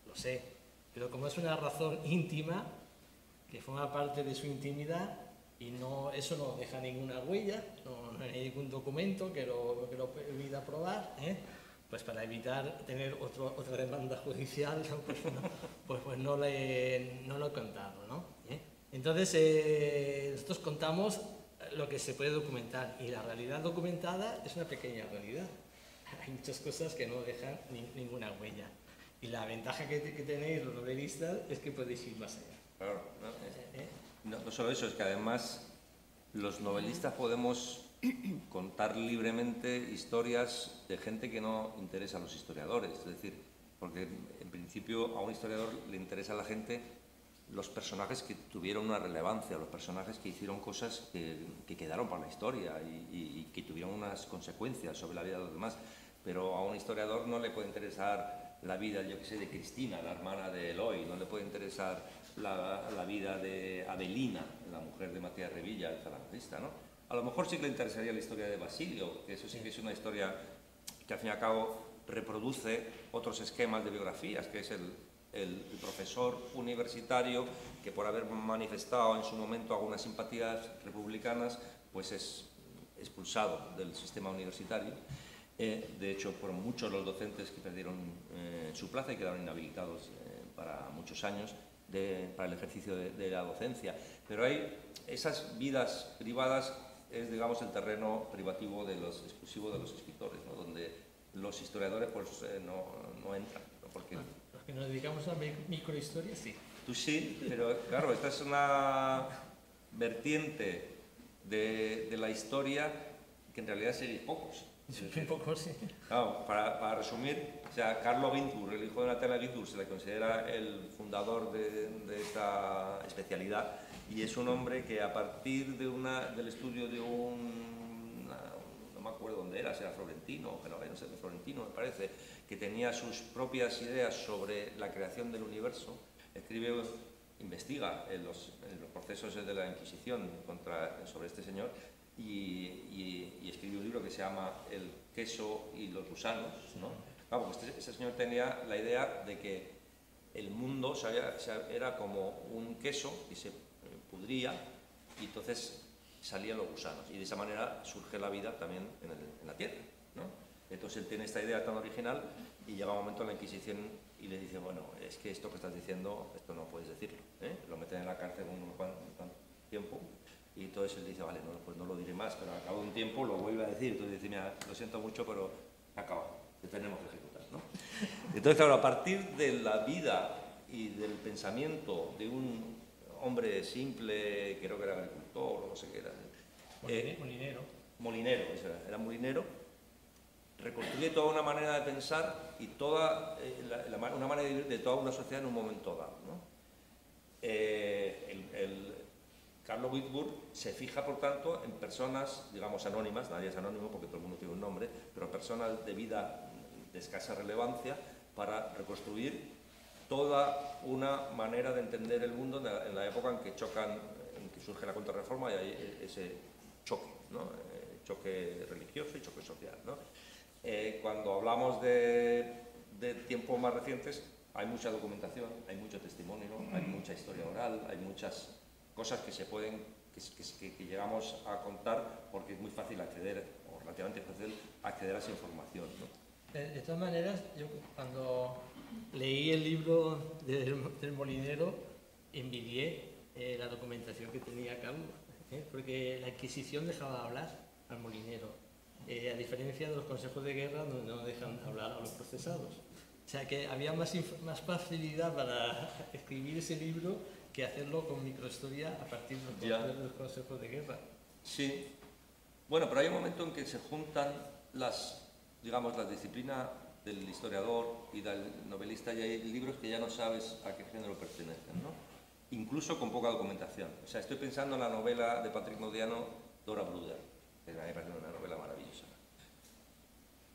lo sé, pero como es una razón íntima, que forma parte de su intimidad, y eso no deja ninguna huella, no hay ningún documento que lo permita probar, pues para evitar tener otra demanda judicial, pues no lo he contado, ¿no? Entonces, nosotros contamos lo que se puede documentar, y la realidad documentada es una pequeña realidad. Hay muchas cosas que no dejan ninguna huella. Y la ventaja que tenéis los novelistas es que podéis ir más allá. Claro, no solo eso, es que además los novelistas podemos contar libremente historias de gente que no interesa a los historiadores. Es decir, porque en principio a un historiador le interesa a la gente los personajes que tuvieron una relevancia, los personajes que hicieron cosas que quedaron para la historia y que tuvieron unas consecuencias sobre la vida de los demás. Pero a un historiador no le puede interesar la vida, yo que sé, de Cristina, la hermana de Eloy, no le puede interesar la vida de Adelina, la mujer de Matías Revilla, el falangista, ¿no? A lo mejor sí que le interesaría la historia de Basilio, que eso sí que es una historia que al fin y al cabo reproduce otros esquemas de biografías, que es el profesor universitario que, por haber manifestado en su momento algunas simpatías republicanas, pues es expulsado del sistema universitario. De hecho, fueron muchos los docentes que perdieron su plaza y quedaron inhabilitados para muchos años para el ejercicio de la docencia. Pero hay esas vidas privadas, es, digamos, el terreno privativo exclusivo de los escritores, ¿no? Donde los historiadores pues no entran, ¿no? Porque los que nos dedicamos a microhistoria, sí. Tú sí, pero claro, esta es una vertiente de la historia que en realidad seréis pocos. Un poco, sí. Claro, para resumir, o sea, Carlo Ginzburg, el hijo de Natalia Ginzburg, se le considera el fundador de esta especialidad, y es un hombre que, a partir del estudio de no me acuerdo dónde era, si era florentino o genovés, no sé, florentino me parece, que tenía sus propias ideas sobre la creación del universo, investiga en los procesos de la Inquisición sobre este señor, y escribió un libro que se llama El queso y los gusanos, ¿no? Claro, porque este señor tenía la idea de que el mundo era como un queso que se pudría y entonces salían los gusanos, y de esa manera surge la vida también en la tierra, ¿no? Entonces él tiene esta idea tan original y llega un momento en la Inquisición y le dice, bueno, es que esto que estás diciendo, esto no puedes decirlo, ¿eh? Lo meten en la cárcel un tiempo. Y entonces él dice, vale, no, pues no lo diré más, pero al cabo de un tiempo lo vuelve a decir. Entonces dice, mira, lo siento mucho, pero acaba, te tenemos que ejecutar, ¿no? Entonces, claro, a partir de la vida y del pensamiento de un hombre simple, creo que era agricultor o no sé qué era. Molinero. Molinero, era molinero. Reconstruye toda una manera de pensar y una manera de vivir de toda una sociedad en un momento dado, ¿no? Carlo Ginzburg se fija, por tanto, en personas, digamos, anónimas, nadie es anónimo porque todo el mundo tiene un nombre, pero personas de vida de escasa relevancia, para reconstruir toda una manera de entender el mundo en la época en que surge la Contrarreforma, y hay ese choque, ¿no? Choque religioso y choque social, ¿no? Cuando hablamos de tiempos más recientes, hay mucha documentación, hay mucho testimonio, hay mucha historia oral, hay muchas cosas que que llegamos a contar, porque es muy fácil acceder, o relativamente fácil acceder a esa información, ¿no? De todas maneras, yo cuando leí el libro del molinero, envidié la documentación que tenía Carlos, porque la Inquisición dejaba hablar al molinero, a diferencia de los consejos de guerra, donde no dejan hablar a los procesados. O sea que había más facilidad para escribir ese libro que hacerlo con microhistoria a partir de los consejos de guerra. Sí. Bueno, pero hay un momento en que se juntan las disciplinas del historiador y del novelista, y hay libros que ya no sabes a qué género pertenecen, ¿no? Incluso con poca documentación. O sea, estoy pensando en la novela de Patrick Modiano, Dora Bruder, que me parece una novela maravillosa.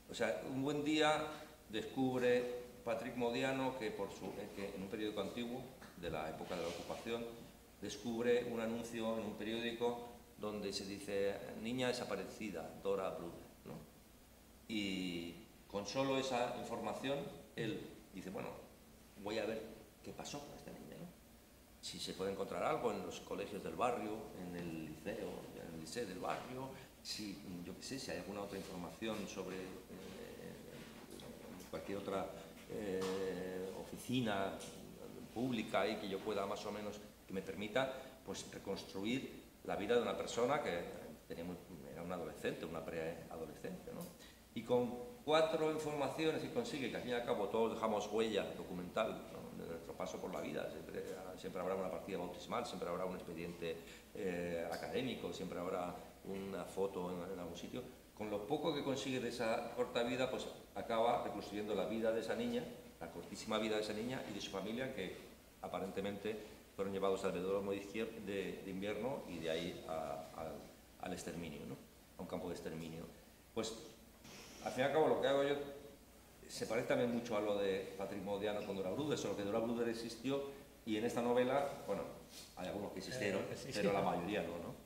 O sea, un buen día descubre Patrick Modiano que en un periódico antiguo de la época de la ocupación descubre un anuncio en un periódico donde se dice niña desaparecida, Dora Bruder, ¿no? Y con solo esa información él dice, bueno, voy a ver qué pasó con esta niña, ¿no? Si se puede encontrar algo en los colegios del barrio, en el liceo del barrio, si hay alguna otra información sobre cualquier otra oficina pública y que yo pueda más o menos, que me permita pues reconstruir la vida de una persona que era una adolescente, una preadolescente, ¿no? Y con 4 informaciones que consigue, que al fin y al cabo todos dejamos huella documental, ¿no?, de nuestro paso por la vida, siempre habrá una partida bautismal, siempre habrá un expediente académico, siempre habrá una foto en algún sitio. Con lo poco que consigue de esa corta vida, pues acaba reconstruyendo la vida de esa niña, la cortísima vida de esa niña y de su familia, que aparentemente fueron llevados al velódromo de invierno y de ahí al exterminio, ¿no?, a un campo de exterminio. Pues al fin y al cabo lo que hago yo se parece también mucho a lo de Patrick Modiano con Dora Bruder, solo que Dora Bruder existió y en esta novela, bueno, hay algunos que existieron, pero la mayoría no.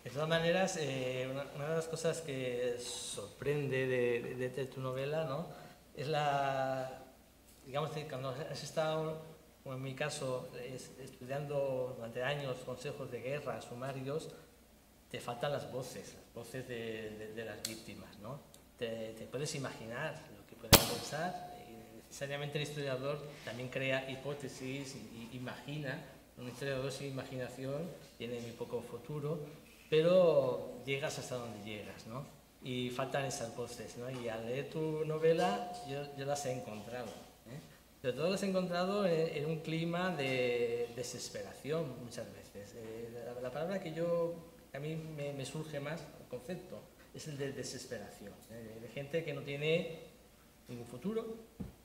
De todas maneras, una de las cosas que sorprende de tu novela, ¿no?, es la, digamos, cuando has estado, como en mi caso, estudiando durante años consejos de guerra, sumarios, te faltan las voces de las víctimas, ¿no? Te puedes imaginar lo que pueden pensar. Necesariamente el historiador también crea hipótesis y imagina. Un historiador sin imaginación tiene muy poco futuro, pero llegas hasta donde llegas, ¿no? Y faltan esas voces, ¿no? Y al leer tu novela yo las he encontrado, ¿eh? Sobre todo las he encontrado en un clima de desesperación muchas veces. La palabra que a mí me surge más, el concepto, es el de desesperación, de gente que no tiene ningún futuro,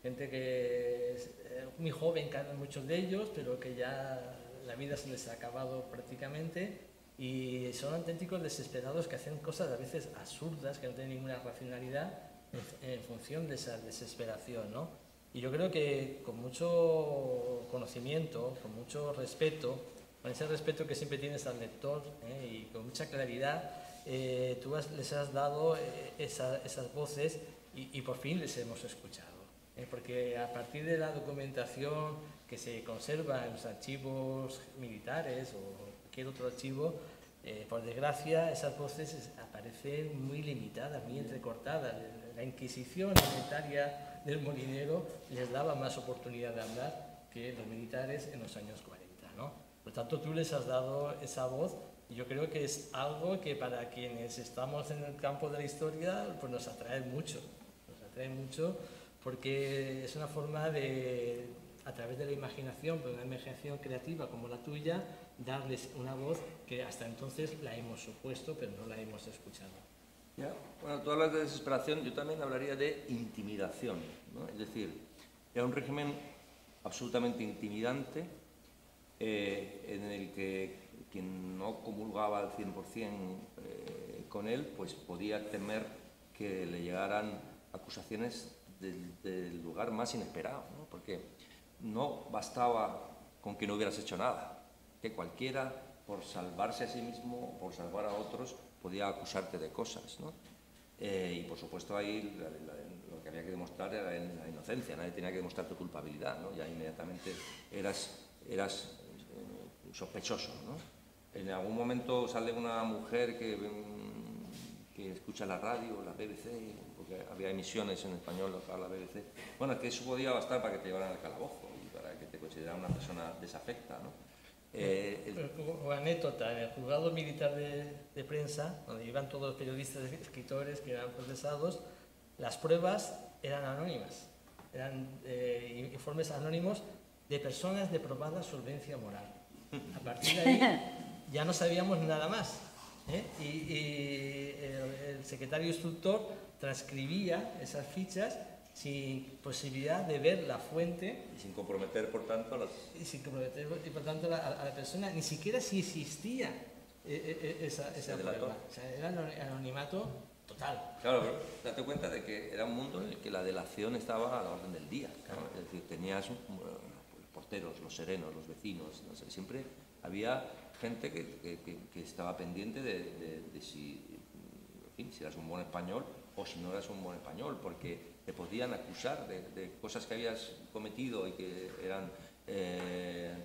gente que es muy joven, muchos de ellos, pero que ya la vida se les ha acabado prácticamente y son auténticos desesperados que hacen cosas a veces absurdas, que no tienen ninguna racionalidad en función de esa desesperación, ¿no? Y yo creo que con mucho conocimiento, con mucho respeto, con ese respeto que siempre tienes al lector, y con mucha claridad, tú les has dado esas voces y por fin les hemos escuchado. Porque a partir de la documentación que se conserva en los archivos militares o cualquier otro archivo, por desgracia esas voces aparecen muy limitadas, muy entrecortadas. La Inquisición militaria del Molinero les daba más oportunidad de hablar que los militares en los años 40, ¿no? Por tanto, tú les has dado esa voz y yo creo que es algo que para quienes estamos en el campo de la historia pues nos atrae mucho. Nos atrae mucho porque es una forma de, a través de la imaginación, pero una imaginación creativa como la tuya, darles una voz que hasta entonces la hemos supuesto, pero no la hemos escuchado. Ya. Bueno, tú hablas de desesperación, yo también hablaría de intimidación, ¿no? Es decir, era un régimen absolutamente intimidante, en el que quien no comulgaba al 100% con él, pues podía temer que le llegaran acusaciones del lugar más inesperado, ¿no? Porque no bastaba con que no hubieras hecho nada, que cualquiera, por salvarse a sí mismo o por salvar a otros, podía acusarte de cosas, ¿no? Y por supuesto ahí lo que había que demostrar era la inocencia, nadie tenía que demostrar tu culpabilidad, ¿no? Ya inmediatamente eras sospechoso, ¿no? En algún momento sale una mujer que escucha la radio, la BBC, porque había emisiones en español para la BBC. Bueno, es que eso podía bastar para que te llevaran al calabozo y para que te consideraran una persona desafecta, ¿no? Como anécdota, en el juzgado militar de prensa, donde iban todos los periodistas y escritores que eran procesados, las pruebas eran anónimas, eran informes anónimos de personas de probada solvencia moral. A partir de ahí ya no sabíamos nada más, y el secretario instructor transcribía esas fichas sin posibilidad de ver la fuente. Y sin comprometer, por tanto, a la persona, ni siquiera si existía esa prueba. O sea, era anonimato total. Claro, pero date cuenta de que era un mundo en el que la delación estaba a la orden del día, ¿no? Es decir, tenías los porteros, los serenos, los vecinos, no sé, siempre había gente que estaba pendiente de si, en fin, si eras un buen español o si no eras un buen español, porque te podían acusar de cosas que habías cometido y que eran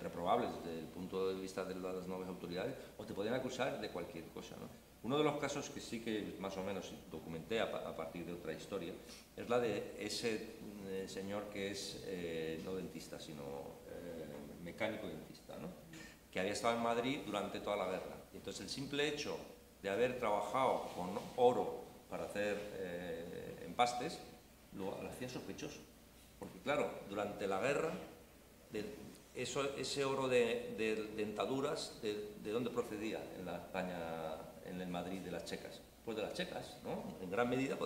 reprobables desde el punto de vista de las nuevas autoridades, o te podían acusar de cualquier cosa, ¿no? Uno de los casos que sí que más o menos documenté a partir de otra historia es la de ese señor que es no dentista, sino mecánico dentista, ¿no? Que había estado en Madrid durante toda la guerra. Y entonces el simple hecho de haber trabajado con oro para hacer empastes lo hacía sospechoso. Porque claro, durante la guerra, ese oro de dentaduras, ¿de dónde procedía en la España, en el Madrid de las checas? Pues de las checas, ¿no? En gran medida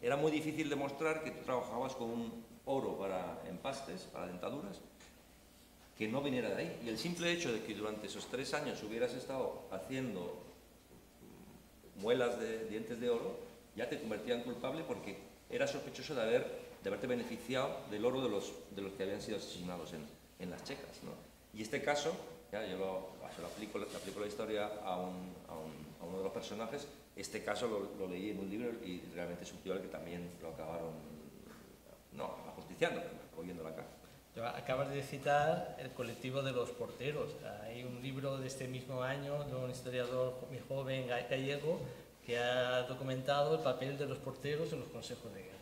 era muy difícil demostrar que tú trabajabas con un oro para empastes, para dentaduras, que no viniera de ahí. Y el simple hecho de que durante esos 3 años hubieras estado haciendo muelas de dientes de oro, ya te convertía en culpable porque eras sospechoso de haberte beneficiado del oro de los que habían sido asesinados en las checas, ¿no? Y este caso, ya yo lo aplico la historia a uno de los personajes. Este caso lo leí en un libro y realmente es un tío al que también lo acabaron no ajusticiando, pero me acabo yendo a la cárcel. Acabas de citar el colectivo de los porteros. Hay un libro de este mismo año de un historiador muy joven gallego que ha documentado el papel de los porteros en los consejos de guerra.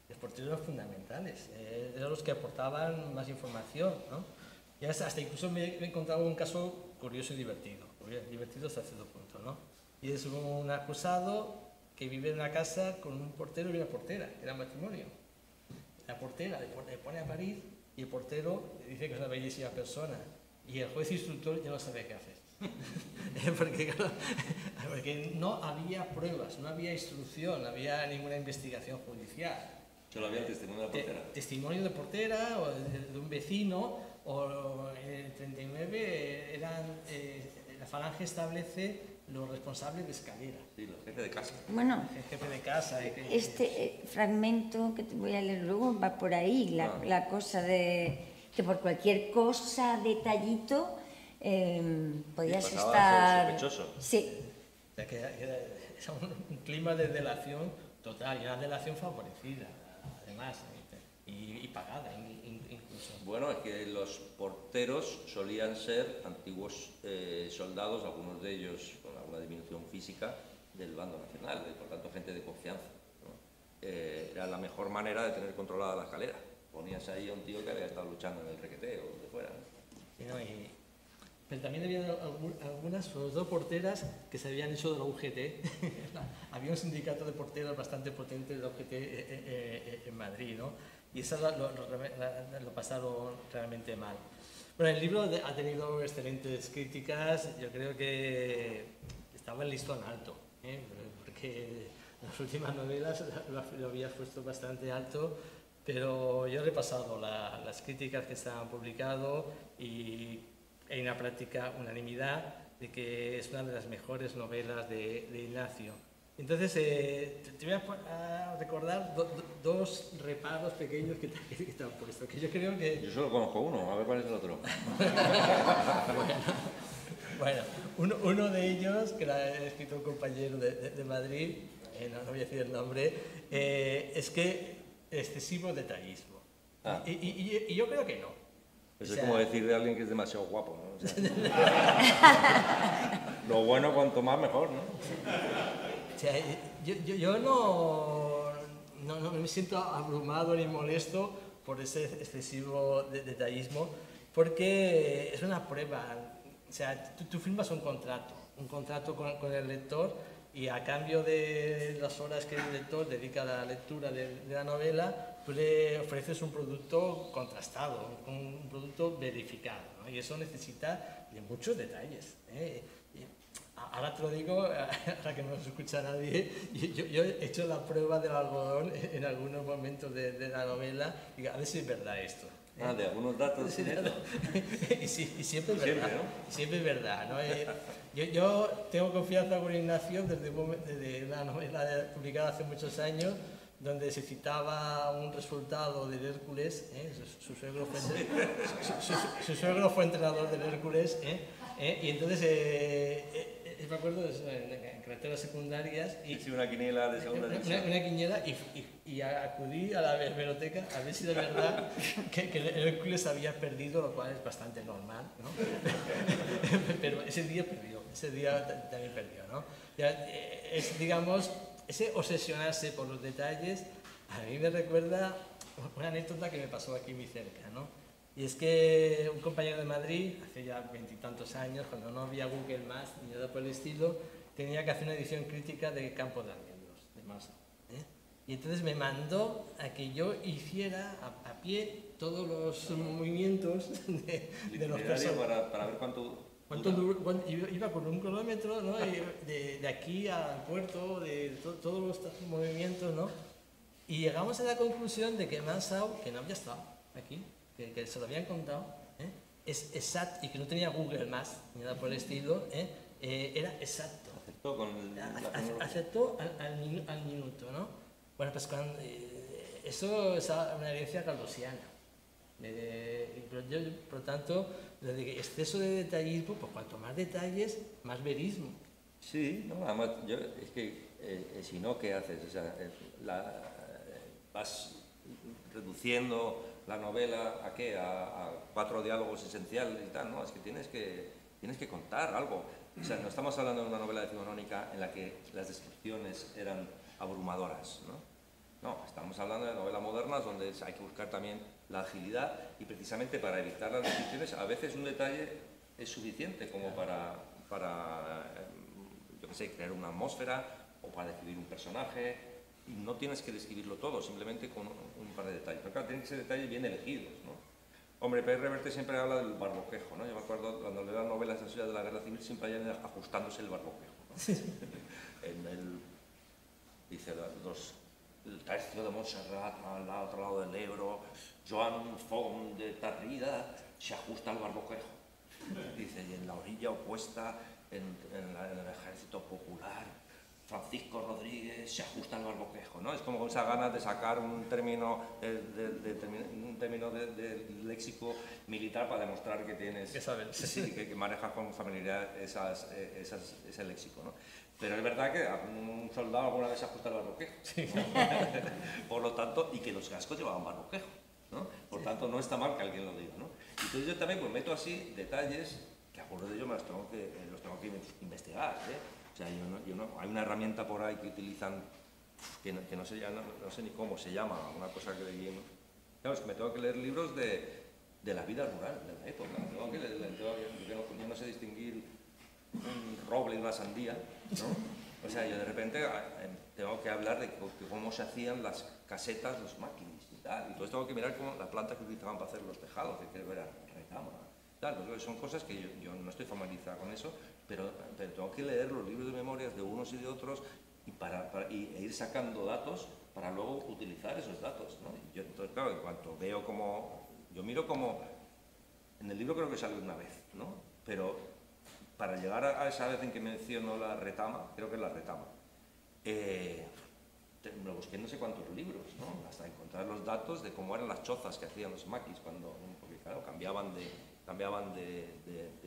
Los porteros eran fundamentales, eran los que aportaban más información, ¿no? Y hasta incluso me he encontrado un caso curioso y divertido hasta cierto punto, ¿no? Y es un acusado que vive en una casa con un portero y una portera, era matrimonio. La portera le pone a parir y el portero le dice que es una bellísima persona y el juez instructor ya no sabe qué hacer. porque no había pruebas, no había instrucción, no había ninguna investigación judicial. Solo había el testimonio de la portera. Testimonio de portera o de un vecino, o en el 39 la Falange establece los responsables de escalera. Sí, los jefes de casa. Bueno, El jefe de casa. este fragmento que te voy a leer luego va por ahí, la cosa de que por cualquier cosa, detallito, podías Sí, pasaba a estar... ser sospechoso. Sí. O sea, que era un clima de delación total, y una delación favorecida, además, y pagada incluso. Bueno, es que los porteros solían ser antiguos soldados, algunos de ellos con alguna disminución física, del bando nacional, por tanto gente de confianza, ¿no? Era la mejor manera de tener controlada la escalera. Ponías ahí a un tío que había estado luchando en el requeteo o donde fuera, ¿no? Pero también había algunas, sobre todo porteras, que se habían hecho de la UGT. Había un sindicato de porteras bastante potente de la UGT en Madrid, ¿no? Y eso lo pasaron realmente mal. Bueno, el libro ha tenido excelentes críticas. Yo creo que estaba el listón alto, porque las últimas novelas lo habías puesto bastante alto, pero yo he repasado las críticas que se han publicado y hay una práctica unanimidad de que es una de las mejores novelas de Ignacio. Entonces, te voy a recordar dos reparos pequeños que te han puesto, que yo creo que... Yo solo conozco uno, a ver cuál es el otro. Bueno, uno de ellos, que lo ha escrito un compañero de Madrid, no voy a decir el nombre, es que excesivo detallismo. Ah. Y yo creo que no. Eso O sea, es como decir de alguien que es demasiado guapo, ¿no? O sea, lo bueno cuanto más mejor, ¿no? O sea, yo no me siento abrumado ni molesto por ese excesivo detallismo, porque es una prueba. O sea, tú firmas un contrato con el lector, y a cambio de las horas que el lector dedica a la lectura de la novela, tú le ofreces un producto contrastado, un producto verificado, ¿no? Y eso necesita de muchos detalles, ¿eh? Ahora te lo digo, ahora que no nos escucha nadie, yo he hecho la prueba del algodón en algunos momentos de la novela, y digo, a ver si es verdad esto. Ah, de algunos datos. Sí, y siempre es verdad, Siempre, ¿no? Siempre es verdad, ¿no? Yo tengo confianza con Ignacio desde una novela publicada hace muchos años, donde se citaba un resultado del Hércules, su suegro fue entrenador del Hércules, y entonces me acuerdo en carreteras secundarias y Sí, una quiniela de segunda división. una quiniela y acudí a la hemeroteca a ver si de verdad que el Hércules había perdido, lo cual es bastante normal, ¿no? Pero ese día también perdió, ¿no? Es, digamos, ese obsesionarse por los detalles, a mí me recuerda una anécdota que me pasó aquí muy cerca, ¿no? Y es que un compañero de Madrid, hace ya 20 y tantos años, cuando no había Google Maps ni nada por el estilo, tenía que hacer una edición crítica de Campo de Almendros, de Massa, ¿eh? Y entonces me mandó a que yo hiciera a pie todos los movimientos de los personajes. Para ver cuánto Iba con un cronómetro, ¿no? Y de aquí al puerto, de todos los movimientos, ¿no? Y llegamos a la conclusión de que Mansau, que no había estado aquí, que se lo habían contado, es exacto, y que no tenía Google Maps ni nada por el estilo, era exacto. acertó con Acertó al minuto, ¿no? Bueno, pues eso es una herencia galdosiana. Por lo tanto, de exceso de detallismo, pues cuanto más detalles, más verismo. Sí, no, además, es que si no, ¿qué haces? O sea, vas reduciendo la novela ¿a qué? A 4 diálogos esenciales y tal, ¿no? Es que tienes que contar algo. O sea, no estamos hablando de una novela decimonónica en la que las descripciones eran abrumadoras, ¿no? No, estamos hablando de novelas modernas donde hay que buscar también la agilidad y precisamente para evitar las descripciones a veces un detalle es suficiente como para yo qué sé, crear una atmósfera o para describir un personaje y no tienes que describirlo todo, simplemente con un par de detalles. Pero claro, tienen que ser detalles bien elegidos, ¿no? Hombre, Pérez Reverte siempre habla del barboquejo, ¿no? Yo me acuerdo cuando le dan novelas de la Guerra Civil siempre hay ajustándose el barboquejo, ¿no? Dice el tercio de Montserrat al otro lado del Ebro, Joan Font de Tarrida se ajusta al barboquejo. Dice, y en la orilla opuesta, en el ejército popular, Francisco Rodríguez se ajusta al barboquejo, ¿no? Es como esa ganas de sacar un término de léxico militar para demostrar que tienes... Que sabes. Sí, que manejas con familiaridad ese léxico, ¿no? Pero es verdad que un soldado alguna vez se ajusta al barboquejo, ¿no? Por lo tanto, y que los cascos llevaban barboquejo, ¿no? Por tanto, no está mal que alguien lo diga, ¿no? Entonces yo también pues meto así detalles que algunos de ellos los tengo que investigar, ¿eh? O sea, hay una herramienta por ahí que utilizan que no sé ni cómo se llama, una cosa que leí. Claro, es que me tengo que leer libros de la vida rural de la época. Yo no sé distinguir un roble y una sandía, ¿no? O sea, yo de repente tengo que hablar de cómo se hacían las casetas, los maquis y tal. Entonces tengo que mirar cómo las plantas que utilizaban para hacer los tejados, que creo que era retama. Tal, son cosas que yo no estoy familiarizado con eso, pero tengo que leer los libros de memorias de unos y de otros e ir sacando datos para luego utilizar esos datos, ¿no? Entonces, claro, en cuanto veo como... Yo miro como... En el libro creo que sale una vez, ¿no? Pero para llegar a esa vez en que menciono la retama, creo que es la retama, me busqué no sé cuántos libros, ¿no? Hasta encontrar los datos de cómo eran las chozas que hacían los maquis porque claro, cambiaban de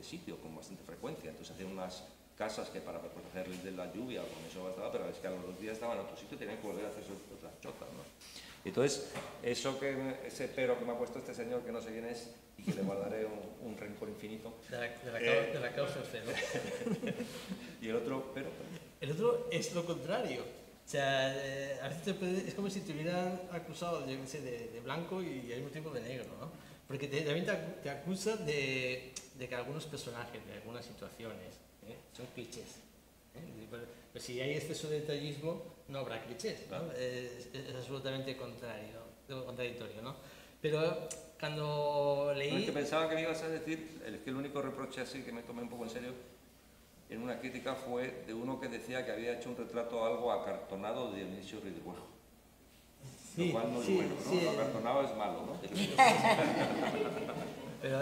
sitio con bastante frecuencia, entonces hacían unas casas que para protegerles de la lluvia, con eso bastaba, pero es que a los 2 días estaban en otro sitio y tenían que volver a hacer otras chozas, ¿no? Entonces, ese pero que me ha puesto este señor, que no sé quién es, y que le guardaré un rencor infinito. De la causa C, ¿no? Y el otro, pero... El otro es lo contrario. O sea, a veces es como si te hubieran acusado, yo qué sé, de blanco y al mismo tiempo de negro, ¿no? Porque también te acusa de que algunos personajes, de algunas situaciones, son clichés. Pero si hay exceso de detallismo, no habrá clichés, ¿no? Es absolutamente contradictorio, ¿no? Pero cuando leí... No, que pensaba que me ibas a decir, es que el único reproche así que me tomé un poco en serio en una crítica fue de uno que decía que había hecho un retrato algo acartonado de Dionisio Ridruejo. Sí, lo cual no es bueno, ¿no? Sí. Lo acartonado es malo, ¿no? Pero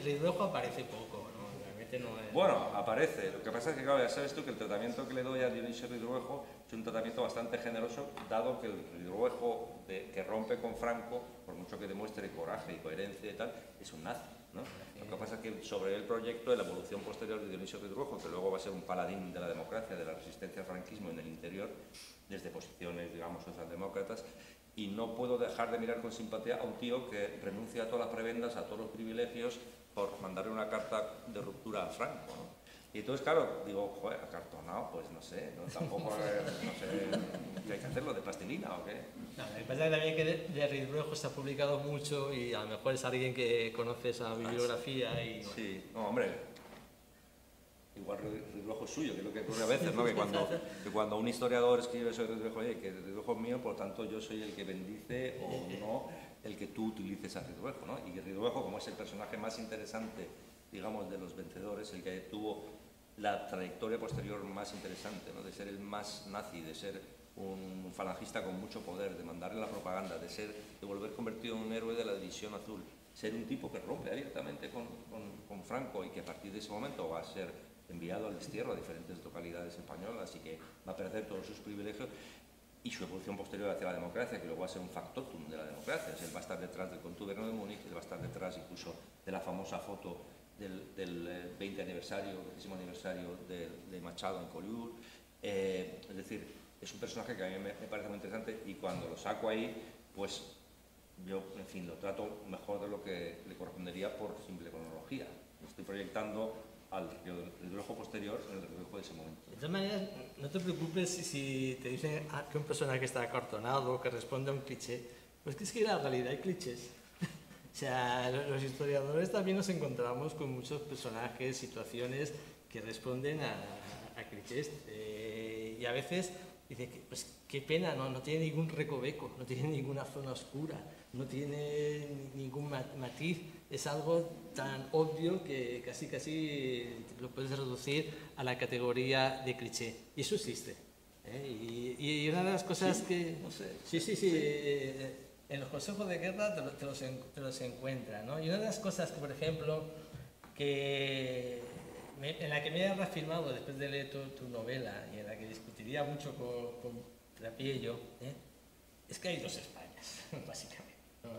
Ridruejo aparece poco, ¿no? Realmente no es... Bueno, aparece. Lo que pasa es que, claro, ya sabes tú que el tratamiento que le doy a Dionisio Ridruejo es un tratamiento bastante generoso, dado que el Ridruejo que rompe con Franco, por mucho que demuestre coraje y coherencia y tal, es un nazi, ¿no? Lo que pasa es que sobre el proyecto de la evolución posterior de Dionisio Ridruejo, que luego va a ser un paladín de la democracia, de la resistencia al franquismo en el interior, desde posiciones, digamos, socialdemócratas, y no puedo dejar de mirar con simpatía a un tío que renuncia a todas las prebendas, a todos los privilegios, por mandarle una carta de ruptura a Franco, ¿no? Y entonces, claro, digo, joder, acartonado, pues no sé, ¿no? Tampoco, no sé, ¿qué hay que hacerlo? ¿De plastilina o qué? No, me parece también que de Ridruejo se ha publicado mucho y a lo mejor es alguien que conoce esa bibliografía y... Bueno. Sí, no, hombre, igual Ridruejo es suyo, que es lo que ocurre a veces, ¿no? Que cuando un historiador escribe sobre Ridruejo, oye, que Ridruejo es mío, por lo tanto yo soy el que bendice o no el que tú utilices a Ridruejo, ¿no? Y que Ridruejo, como es el personaje más interesante, digamos, de los vencedores, el que tuvo la trayectoria posterior más interesante, ¿no? De ser el más nazi, de ser un falangista con mucho poder, de mandarle la propaganda, de volver convertido en un héroe de la División Azul, ser un tipo que rompe abiertamente con Franco y que a partir de ese momento va a ser enviado al destierro a diferentes localidades españolas y que va a perder todos sus privilegios, y su evolución posterior hacia la democracia, que luego va a ser un factotum de la democracia. Él va a estar detrás del contubernio de Múnich, él va a estar detrás incluso de la famosa foto del 20 aniversario, 20º aniversario de Machado en Collioure. Es decir, es un personaje que a mí me parece muy interesante, y cuando lo saco ahí, pues yo, en fin, lo trato mejor de lo que le correspondería por simple cronología. Estoy proyectando al reflejo posterior en el reflejo de ese momento. De todas maneras, no te preocupes si te dicen que un personaje está acartonado o que responde a un cliché, pues que es que en la realidad hay clichés. O sea, los historiadores también nos encontramos con muchos personajes, situaciones que responden a clichés. Y a veces dice que, pues qué pena, no tiene ningún recoveco, no tiene ninguna zona oscura, no tiene ningún matiz. Es algo tan obvio que casi lo puedes reducir a la categoría de cliché. Y eso existe. Y una de las cosas que... No sé. Sí. En los consejos de guerra te los encuentras, ¿no? Y una de las cosas que, por ejemplo, en la que me he reafirmado después de leer tu novela y en la que discutiría mucho con Trapiello, es que hay dos Españas, básicamente, ¿no?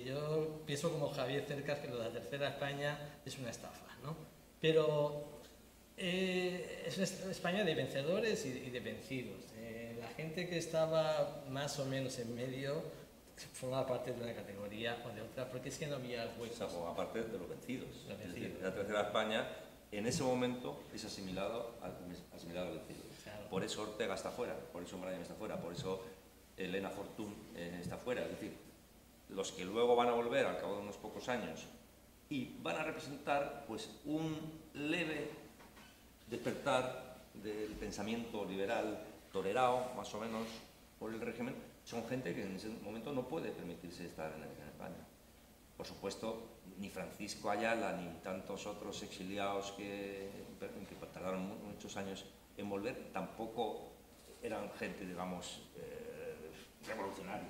Yo pienso como Javier Cercas que lo de la tercera España es una estafa, ¿no? Pero es una España de vencedores y de vencidos. La gente que estaba más o menos en medio formaba parte de una categoría o de otra, porque es que no había huecos. O sea, aparte de los vencidos. Es decir, la tercera España en ese momento es asimilado al vencido. Claro. Por eso Ortega está fuera, por eso Brian está fuera, por eso Elena Fortún está fuera. Es decir, los que luego van a volver al cabo de unos pocos años y van a representar pues un leve despertar del pensamiento liberal tolerado más o menos por el régimen, son gente que en ese momento no puede permitirse estar en España. Por supuesto, ni Francisco Ayala ni tantos otros exiliados que tardaron muchos años en volver, tampoco eran gente, digamos, revolucionaria.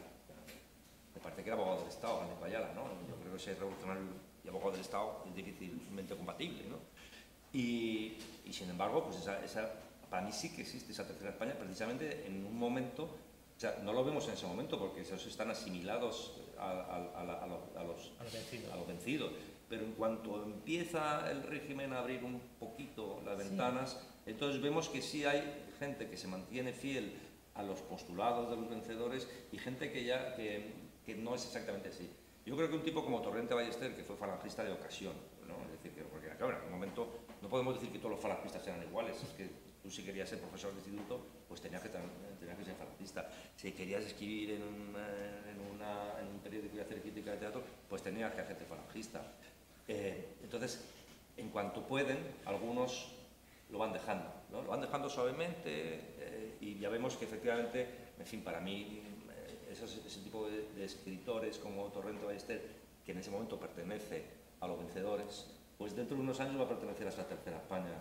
Me parece que era abogado del Estado, Francisco Ayala, ¿no? Yo creo que ser revolucionario y abogado del Estado es difícilmente compatible, ¿no? Y sin embargo, pues para mí sí que existe esa tercera España, precisamente en un momento, o sea, no lo vemos en ese momento porque esos están asimilados a los vencidos, pero en cuanto empieza el régimen a abrir un poquito las ventanas, entonces vemos que sí hay gente que se mantiene fiel a los postulados de los vencedores y gente que no es exactamente así. Yo creo que un tipo como Torrente Ballester, que fue falangista de ocasión, ¿no? Es decir, porque claro, en aquel momento no podemos decir que todos los falangistas eran iguales, es que tú si querías ser profesor de instituto, pues tenías que ser falangista. Si querías escribir en un periódico y hacer crítica de teatro, pues tenías que hacerte falangista. Entonces, en cuanto pueden, algunos lo van dejando, ¿no? Lo van dejando suavemente y ya vemos que efectivamente, en fin, para mí, ese tipo de escritores como Torrente Ballester, que en ese momento pertenece a los vencedores, pues dentro de unos años va a pertenecer a esa tercera España.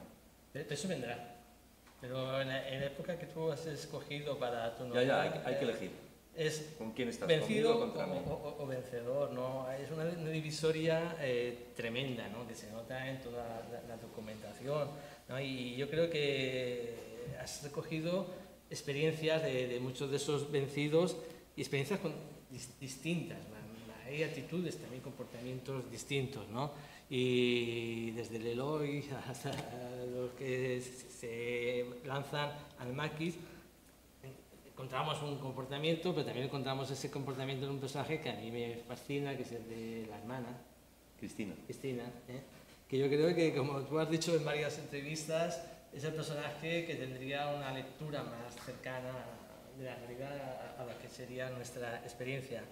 Pero eso vendrá. Pero en la época que tú has escogido para tu novela... Ya, hay que elegir. Es ¿Con quién estás? vencido ¿Conmigo o contra mí? o vencedor, ¿no? Es una divisoria tremenda, ¿no? Que se nota en toda la documentación, ¿no? Y yo creo que has recogido experiencias de muchos de esos vencidos y experiencias distintas, hay actitudes, también comportamientos distintos, ¿no? Y desde el Eloy hasta los que se lanzan al maquis, encontramos un comportamiento, pero también encontramos ese comportamiento en un personaje que a mí me fascina, que es el de la hermana, Cristina, que yo creo que, como tú has dicho en varias entrevistas, es el personaje que tendría una lectura más cercana de la realidad a la que sería nuestra experiencia.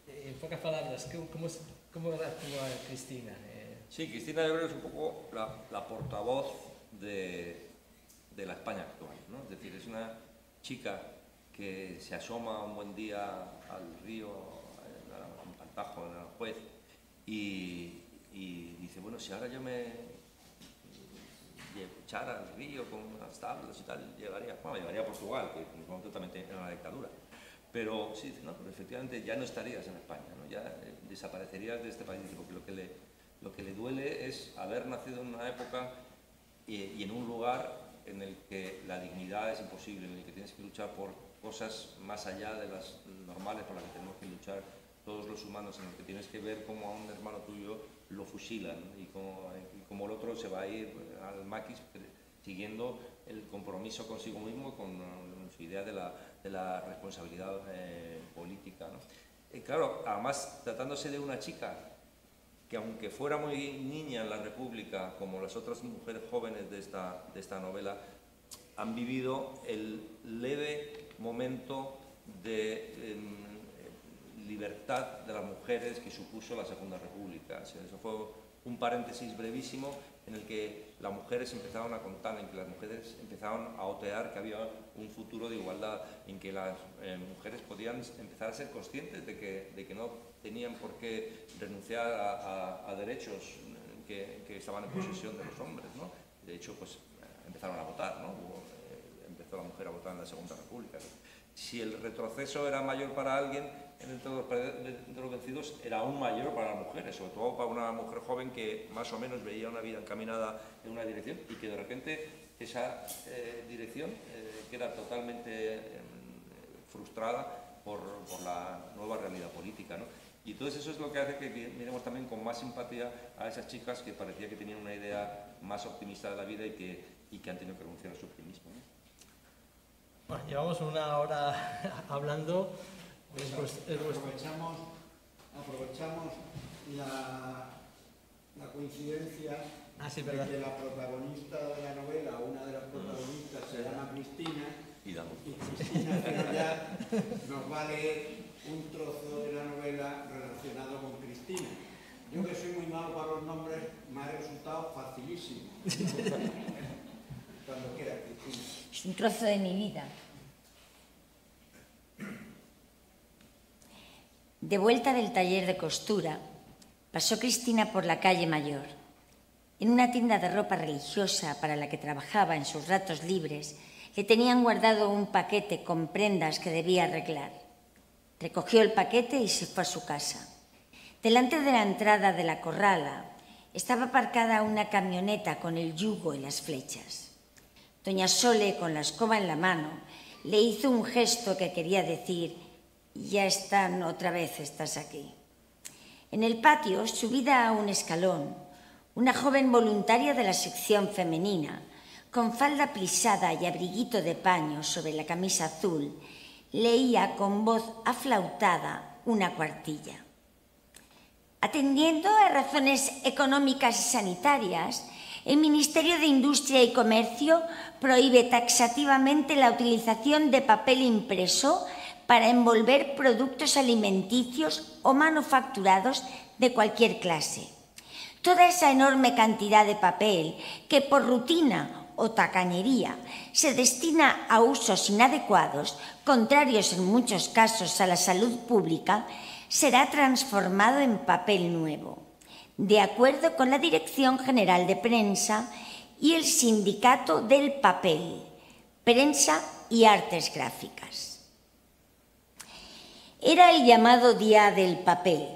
En pocas palabras, ¿cómo actúa Cristina? Sí, Cristina yo creo que es un poco la portavoz de la España actual, ¿no? Es decir, es una chica que se asoma un buen día al río, al Tajo, en Aranjuez, y dice, bueno, si ahora yo me echara al río con unas tablas y tal, llegaría a Portugal, que en ese momento también era una dictadura. Pero sí, no, pero efectivamente ya no estarías en España, ¿no? Ya desaparecerías de este país, porque lo que le duele es haber nacido en una época y en un lugar en el que la dignidad es imposible, en el que tienes que luchar por cosas más allá de las normales por las que tenemos que luchar todos los humanos, en el que tienes que ver cómo a un hermano tuyo lo fusilan y cómo el otro se va a ir al maquis siguiendo el compromiso consigo mismo con su idea de la responsabilidad política, ¿no? Claro, además, tratándose de una chica que, aunque fuera muy niña en la República, como las otras mujeres jóvenes de esta novela, han vivido el leve momento de libertad de las mujeres que supuso la Segunda República. O sea, eso fue un paréntesis brevísimo en el que las mujeres empezaron a contar, en que las mujeres empezaron a otear que había un futuro de igualdad, en que las mujeres podían empezar a ser conscientes de que no tenían por qué renunciar a derechos que estaban en posesión de los hombres, ¿no? De hecho, pues empezaron a votar, ¿no? Empezó la mujer a votar en la Segunda República. Si el retroceso era mayor para alguien, entre los vencidos era aún mayor para las mujeres, sobre todo para una mujer joven que más o menos veía una vida encaminada en una dirección y que de repente esa dirección queda totalmente frustrada por la nueva realidad política, ¿no? Y entonces eso es lo que hace que miremos también con más simpatía a esas chicas que parecía que tenían una idea más optimista de la vida y que han tenido que renunciar a su optimismo, ¿no? Bueno, llevamos una hora hablando. Aprovechamos la coincidencia sí, de que la protagonista de la novela, una de las protagonistas, se llama Cristina, y Cristina ya nos va a leer un trozo de la novela relacionado con Cristina. Yo, que soy muy malo para los nombres, me ha resultado facilísimo. Cuando quiera, Cristina. Es un trozo de mi vida. De vuelta del taller de costura, pasó Cristina por la calle Mayor. En una tienda de ropa religiosa para la que trabajaba en sus ratos libres, le tenían guardado un paquete con prendas que debía arreglar. Recogió el paquete y se fue a su casa. Delante de la entrada de la corrala estaba aparcada una camioneta con el yugo y las flechas. Doña Sole, con la escoba en la mano, le hizo un gesto que quería decir: ya están, otra vez estás aquí. En el patio, subida a un escalón, una joven voluntaria de la sección femenina, con falda plisada y abriguito de paño sobre la camisa azul, leía con voz aflautada una cuartilla. Atendiendo a razones económicas y sanitarias, el Ministerio de Industria y Comercio prohíbe taxativamente la utilización de papel impreso para envolver productos alimenticios o manufacturados de cualquier clase. Toda esa enorme cantidad de papel que por rutina o tacañería se destina a usos inadecuados, contrarios en muchos casos a la salud pública, será transformado en papel nuevo, de acuerdo con la Dirección General de Prensa y el Sindicato del Papel, Prensa y Artes Gráficas. Era el llamado Día del Papel,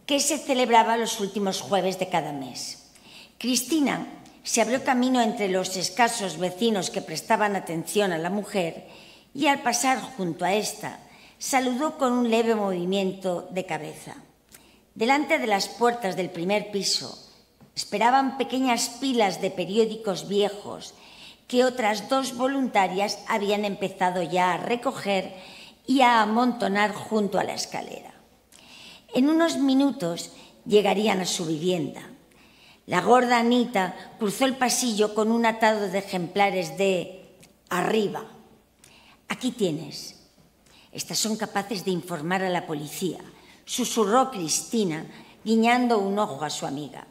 que se celebraba los últimos jueves de cada mes. Cristina se abrió camino entre los escasos vecinos que prestaban atención a la mujer y, al pasar junto a esta, saludó con un leve movimiento de cabeza. Delante de las puertas del primer piso esperaban pequeñas pilas de periódicos viejos que otras dos voluntarias habían empezado ya a recoger y a amontonar junto a la escalera. En unos minutos llegarían a su vivienda. La gorda Anita cruzó el pasillo con un atado de ejemplares de Arriba. Aquí tienes. Estas son capaces de informar a la policía, susurró Cristina, guiñando un ojo a su amiga.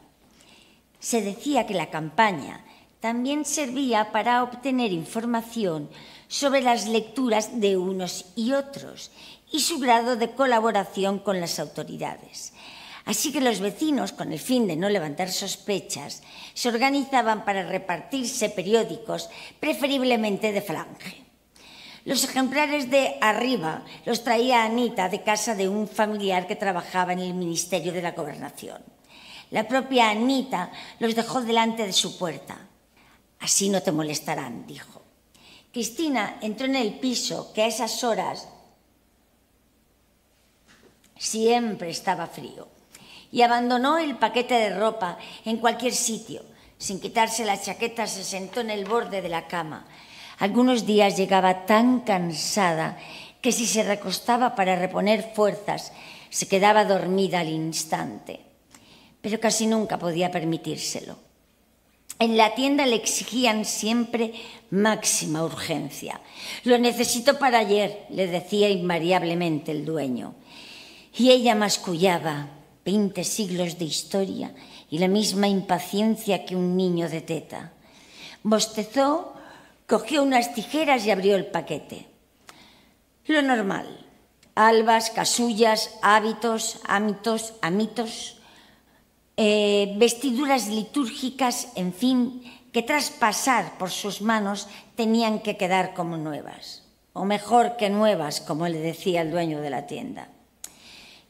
Se decía que la campaña también servía para obtener información sobre las lecturas de unos y otros y su grado de colaboración con las autoridades. Así que los vecinos, con el fin de no levantar sospechas, se organizaban para repartirse periódicos, preferiblemente de Falange. Los ejemplares de Arriba los traía Anita de casa de un familiar que trabajaba en el Ministerio de la Gobernación. La propia Anita los dejó delante de su puerta. Así no te molestarán, dijo. Cristina entró en el piso, que a esas horas siempre estaba frío, y abandonó el paquete de ropa en cualquier sitio. Sin quitarse la chaqueta, se sentó en el borde de la cama. Algunos días llegaba tan cansada que si se recostaba para reponer fuerzas, se quedaba dormida al instante, pero casi nunca podía permitírselo. En la tienda le exigían siempre máxima urgencia. «Lo necesito para ayer», le decía invariablemente el dueño. Y ella mascullaba 20 siglos de historia y la misma impaciencia que un niño de teta. Bostezó, cogió unas tijeras y abrió el paquete. Lo normal: albas, casullas, hábitos, amitos, vestiduras litúrgicas, en fin, que tras pasar por sus manos tenían que quedar como nuevas, o mejor que nuevas, como le decía el dueño de la tienda.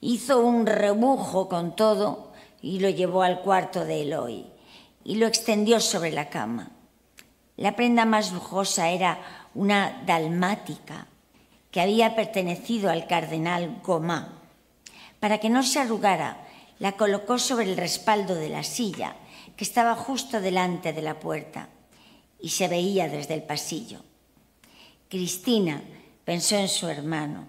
Hizo un rebujo con todo y lo llevó al cuarto de Eloy y lo extendió sobre la cama. La prenda más lujosa era una dalmática que había pertenecido al cardenal Gomá. Para que no se arrugara, la colocó sobre el respaldo de la silla, que estaba justo delante de la puerta, y se veía desde el pasillo. Cristina pensó en su hermano.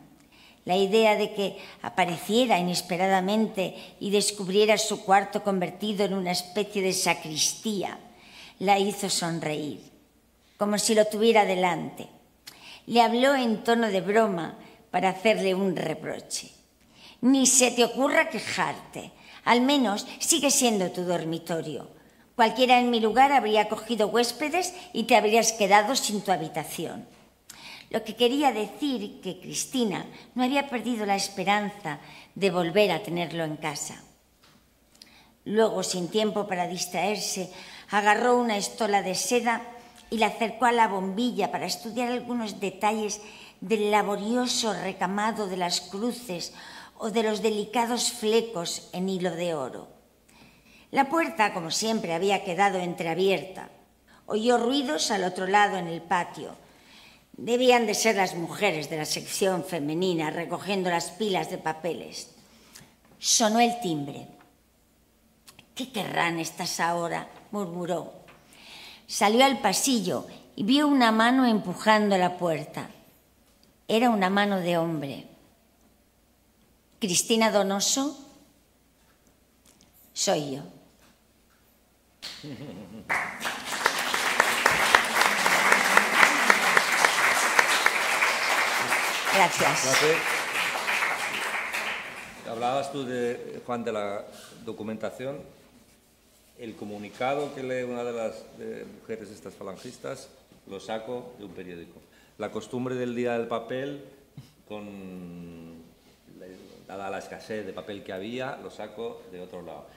La idea de que apareciera inesperadamente y descubriera su cuarto convertido en una especie de sacristía la hizo sonreír, como si lo tuviera delante. Le habló en tono de broma para hacerle un reproche. «Ni se te ocurra quejarte. Al menos sigue siendo tu dormitorio. Cualquiera en mi lugar habría cogido huéspedes y te habrías quedado sin tu habitación». Lo que quería decir que Cristina no había perdido la esperanza de volver a tenerlo en casa. Luego, sin tiempo para distraerse, agarró una estola de seda y la acercó a la bombilla para estudiar algunos detalles del laborioso recamado de las cruces o de los delicados flecos en hilo de oro. La puerta, como siempre, había quedado entreabierta. Oyó ruidos al otro lado en el patio. Debían de ser las mujeres de la sección femenina recogiendo las pilas de papeles. Sonó el timbre. «¿Qué querrán estas ahora?», murmuró. Salió al pasillo y vio una mano empujando la puerta. Era una mano de hombre. «¿Cristina Donoso?» «Soy yo». Gracias. Hablabas tú, Juan, de la documentación. El comunicado que lee una de las mujeres estas falangistas lo saco de un periódico. La costumbre del día del papel, dada la escasez de papel que había, lo saco de otro lado.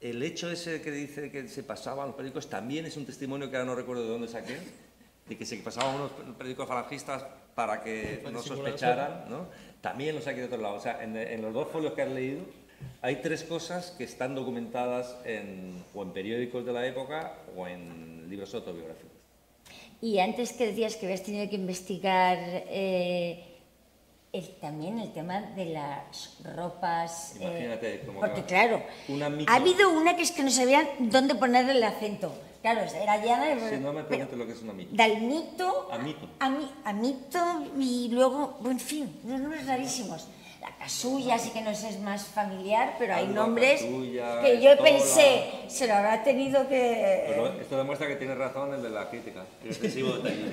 El hecho ese que dice que se pasaban los periódicos también es un testimonio que ahora no recuerdo de dónde saqué, de que se pasaban unos periódicos falangistas para que no sospecharan, ¿no? También lo saqué de otro lado. O sea, en los dos folios que has leído hay tres cosas que están documentadas o en periódicos de la época o en libros autobiográficos. Y antes que decías que habías tenido que investigar también el tema de las ropas. Imagínate, porque claro, ha habido una que es que no sabían dónde ponerle el acento. Claro, era llana. Si no me preguntes lo que es un amito. Dalmito. Amito. Amito y luego, en fin, unos nombres rarísimos. La casulla sí que nos es más familiar, pero hay nombres casulla, que yo estola. pensé, se lo habrá tenido que... Pues esto demuestra que tienes razón el de la crítica, el excesivo detallismo.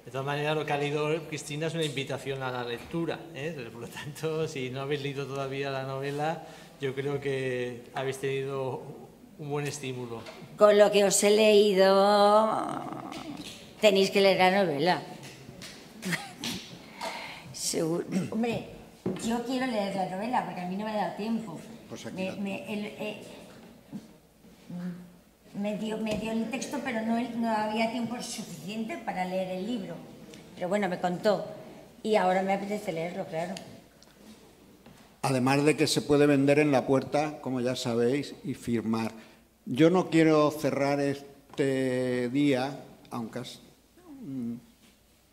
De todas maneras, lo que ha leído Cristina es una invitación a la lectura, ¿eh? Por lo tanto, si no habéis leído todavía la novela, yo creo que habéis tenido un buen estímulo. Con lo que os he leído, tenéis que leer la novela. Seguro. Hombre, yo quiero leer la novela porque a mí no me ha dado tiempo. Pues aquí me dio el texto, pero no había tiempo suficiente para leer el libro. Pero bueno, me contó y ahora me apetece leerlo, claro. Además de que se puede vender en la puerta, como ya sabéis, y firmar. Yo no quiero cerrar este día, aunque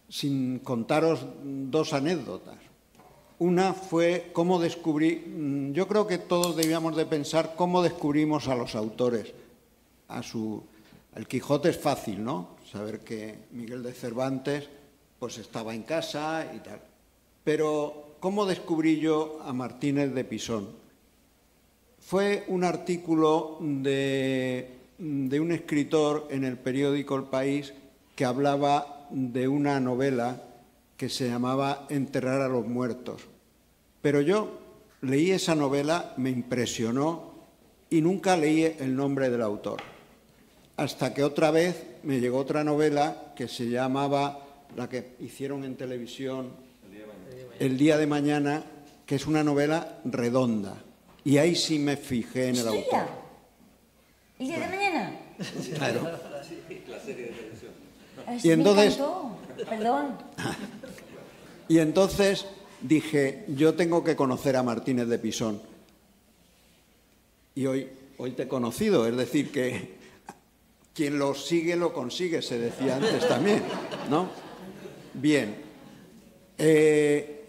sin contaros dos anécdotas. Una fue cómo descubrí, yo creo que todos debíamos de pensar cómo descubrimos a los autores. El Quijote es fácil, ¿no? Saber que Miguel de Cervantes pues estaba en casa y tal. Pero ¿cómo descubrí yo a Martínez de Pisón? Fue un artículo de un escritor en el periódico El País que hablaba de una novela que se llamaba Enterrar a los muertos. Pero yo leí esa novela, me impresionó y nunca leí el nombre del autor. Hasta que otra vez me llegó otra novela que se llamaba, la que hicieron en televisión, El día de mañana, que es una novela redonda. Y ahí sí me fijé en el autor. ¿El día de mañana? Claro. La serie de televisión. Y entonces, me encantó. Perdón. Y entonces dije, yo tengo que conocer a Martínez de Pisón. Y hoy te he conocido, es decir, que quien lo sigue, lo consigue, se decía antes también, ¿no? Bien.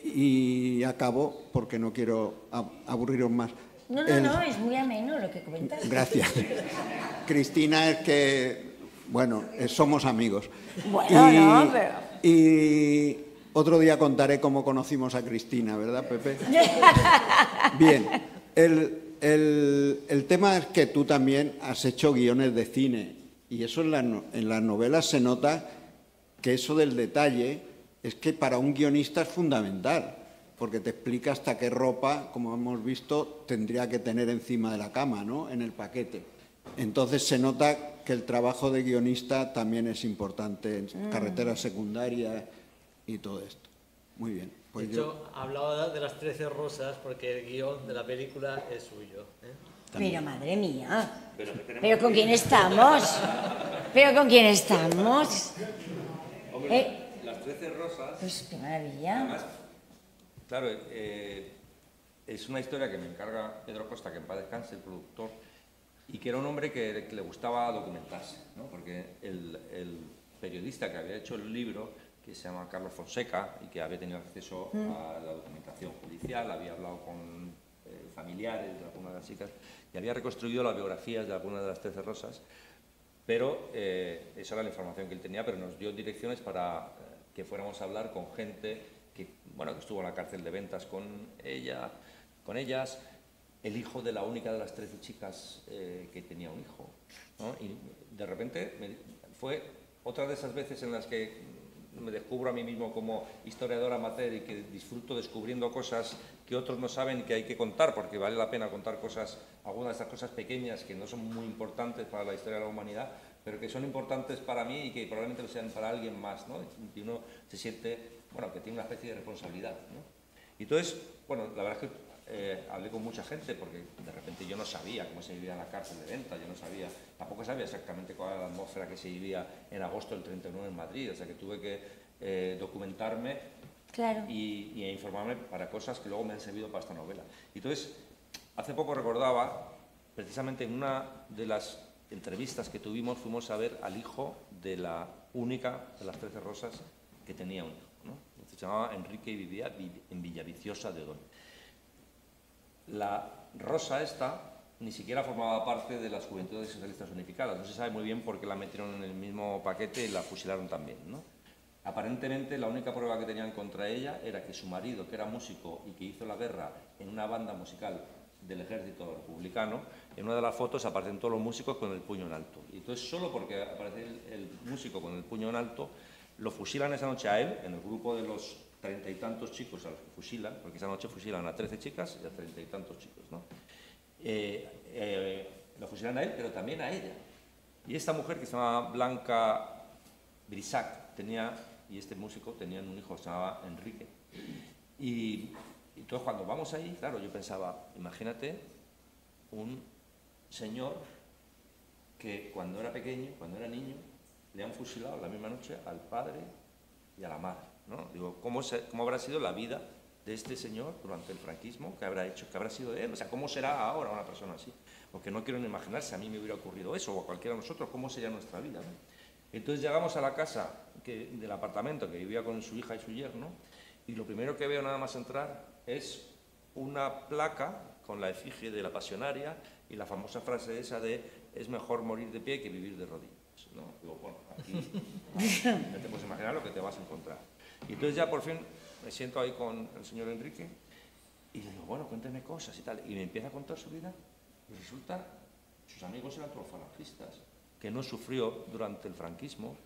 Y acabo, porque no quiero aburriros más. No, es muy ameno lo que comentas. Gracias. Cristina, es que, bueno, somos amigos. Bueno, no, pero... Y otro día contaré cómo conocimos a Cristina, ¿verdad, Pepe? Bien, el tema es que tú también has hecho guiones de cine y eso en las novelas se nota que eso del detalle es que para un guionista es fundamental, porque te explica hasta qué ropa, como hemos visto, tendría que tener encima de la cama, ¿no?, en el paquete. Entonces se nota que el trabajo de guionista también es importante en carreteras secundarias y todo esto. Muy bien. Pues de hecho, hablaba de las 13 rosas porque el guión de la película es suyo. Pero madre mía, ¿pero con quién estamos? ¿Pero con quién estamos? Hombre, las 13 rosas... Pues qué maravilla. Además, claro, es una historia que me encarga Pedro Costa, que en paz descanse, el productor, y que era un hombre que le gustaba documentarse, ¿no? Porque el periodista que había hecho el libro, que se llama Carlos Fonseca, y que había tenido acceso a la documentación judicial, había hablado con familiares de algunas de las chicas, y había reconstruido las biografías de algunas de las 13 rosas, pero esa era la información que él tenía, pero nos dio direcciones para que fuéramos a hablar con gente que estuvo en la cárcel de Ventas con ellas, el hijo de la única de las 13 chicas que tenía un hijo, ¿no? Y de repente fue otra de esas veces en las que me descubro a mí mismo como historiador amateur y que disfruto descubriendo cosas que otros no saben que hay que contar, porque vale la pena contar cosas, algunas de estas cosas pequeñas que no son muy importantes para la historia de la humanidad, pero que son importantes para mí y que probablemente lo sean para alguien más, ¿no? Y uno se siente, que tiene una especie de responsabilidad, ¿no? Y entonces, la verdad es que hablé con mucha gente porque de repente yo no sabía cómo se vivía en la cárcel de Ventas, tampoco sabía exactamente cuál era la atmósfera que se vivía en agosto del 39 en Madrid, o sea que tuve que documentarme y informarme para cosas que luego me han servido para esta novela. Y entonces, hace poco recordaba, precisamente en una de las entrevistas que tuvimos, fuimos a ver al hijo de la única de las 13 rosas que tenía un hijo, ¿no? Se llamaba Enrique y vivía en Villaviciosa de Odón. La rosa esta ni siquiera formaba parte de las Juventudes Socialistas Unificadas. No se sabe muy bien por qué la metieron en el mismo paquete y la fusilaron también, ¿no? Aparentemente la única prueba que tenían contra ella era que su marido, que era músico y que hizo la guerra en una banda musical del ejército republicano, en una de las fotos aparecen todos los músicos con el puño en alto. Y entonces solo porque aparece el músico con el puño en alto, lo fusilan esa noche a él, en el grupo de los 30 y tantos chicos a los que fusilan, porque esa noche fusilan a 13 chicas y a 30 y tantos chicos, ¿no? Lo fusilan a él, pero también a ella. Y esta mujer, que se llama Blanca Brisac, y este músico tenían un hijo que se llamaba Enrique. Y entonces cuando vamos ahí, claro, yo pensaba, imagínate un señor que cuando era pequeño, cuando era niño, le han fusilado la misma noche al padre y a la madre, ¿no? Digo, ¿cómo habrá sido la vida de este señor durante el franquismo? ¿Qué habrá hecho? ¿Qué habrá sido de él? O sea, ¿cómo será ahora una persona así? Porque no quiero ni imaginar si a mí me hubiera ocurrido eso o a cualquiera de nosotros, ¿cómo sería nuestra vida, ¿no? Entonces llegamos a la casa del apartamento que vivía con su hija y su yerno, y lo primero que veo nada más entrar es una placa con la efigie de la pasionaria y la famosa frase esa de es mejor morir de pie que vivir de rodillas, ¿no? Digo, bueno, aquí ya te puedes imaginar lo que te vas a encontrar. Y entonces ya por fin me siento ahí con el señor Enrique y le digo, bueno, cuénteme cosas y tal. Y me empieza a contar su vida y resulta, sus amigos eran todos falangistas, que no sufrió durante el franquismo.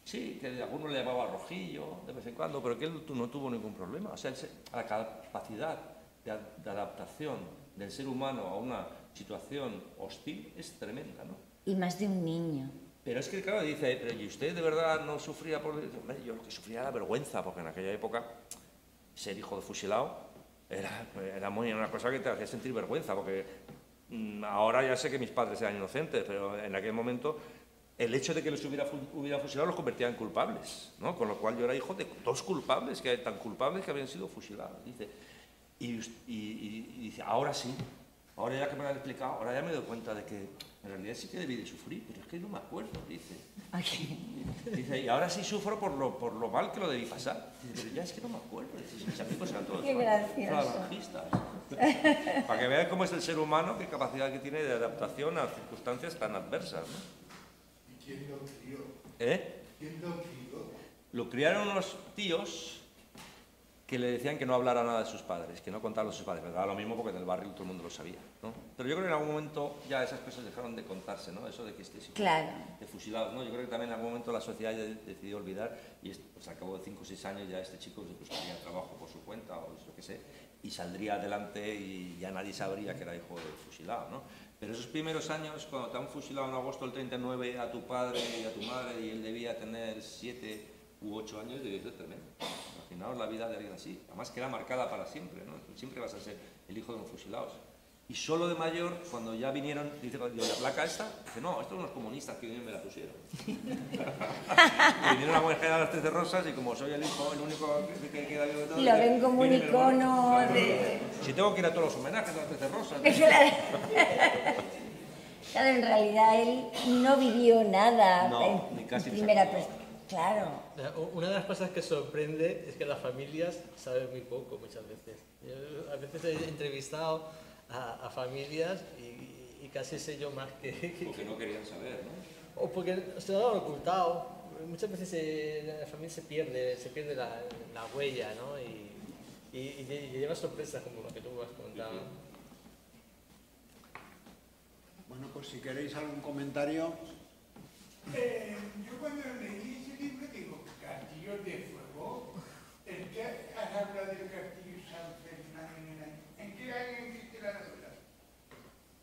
Sí, que alguno le llamaba rojillo de vez en cuando, pero que él no tuvo ningún problema. O sea, la capacidad de adaptación del ser humano a una situación hostil es tremenda, ¿no? Y más de un niño. Pero es que, claro, dice, ¿y usted de verdad no sufría por...? Hombre, yo lo que sufría era vergüenza, porque en aquella época ser hijo de fusilado era muy una cosa que te hacía sentir vergüenza, porque ahora ya sé que mis padres eran inocentes, pero en aquel momento el hecho de que los hubiera fusilado los convertía en culpables, ¿no? Con lo cual yo era hijo de dos culpables, tan culpables que habían sido fusilados. Dice, y dice, ahora sí, ahora ya que me lo han explicado, ahora ya me doy cuenta de que en realidad sí que debí de sufrir, pero es que no me acuerdo, dice. Dice, y ahora sí sufro por lo mal que lo debí pasar. Dice, pero ya es que no me acuerdo. Dice, mis amigos eran todos falangistas. Para que vean cómo es el ser humano, qué capacidad que tiene de adaptación a circunstancias tan adversas, ¿no? ¿Y quién lo crió? ¿Quién lo crió? Lo criaron unos tíos que le decían que no hablara nada de sus padres, que no contara a sus padres. Pero era lo mismo porque en el barrio todo el mundo lo sabía, ¿no? Pero yo creo que en algún momento ya esas cosas dejaron de contarse, ¿no? Eso de que estés de fusilados, ¿no? Yo creo que también en algún momento la sociedad ya decidió olvidar y pues al cabo de 5 o 6 años ya este chico pues, buscaría trabajo por su cuenta o lo que sé y saldría adelante y ya nadie sabría que era hijo de fusilado, ¿no? Pero esos primeros años, cuando te han fusilado en agosto del 39 a tu padre y a tu madre y él debía tener 7 u 8 años, debió ser tremendo. Imaginaos la vida de alguien así, además que era marcada para siempre, ¿no? Siempre vas a ser el hijo de los fusilados. Y solo de mayor, cuando ya vinieron, dice, la placa esta, dice, no, estos son los comunistas que vinieron me la pusieron. Vinieron a Mujer a las 13 Rosas y como soy el único que queda vivo de todo... Y lo ven como un icono de... Si tengo que ir a todos los homenajes a las 13 Rosas... Claro, en realidad él no vivió nada ni casi en primera persona. Claro. Una de las cosas que sorprende es que las familias saben muy poco muchas veces. Yo a veces he entrevistado a familias y casi sé yo más que... Porque no querían saber, ¿no? O porque se lo han ocultado. Muchas veces la familia se pierde la huella, ¿no? Y lleva sorpresas como lo que tú has contado. Bueno, pues si queréis algún comentario... Yo cuando leí ese libro digo, Castillos de Fuego, ¿en qué has hablado del Castillo San Fernando? ¿En qué año existe la novela?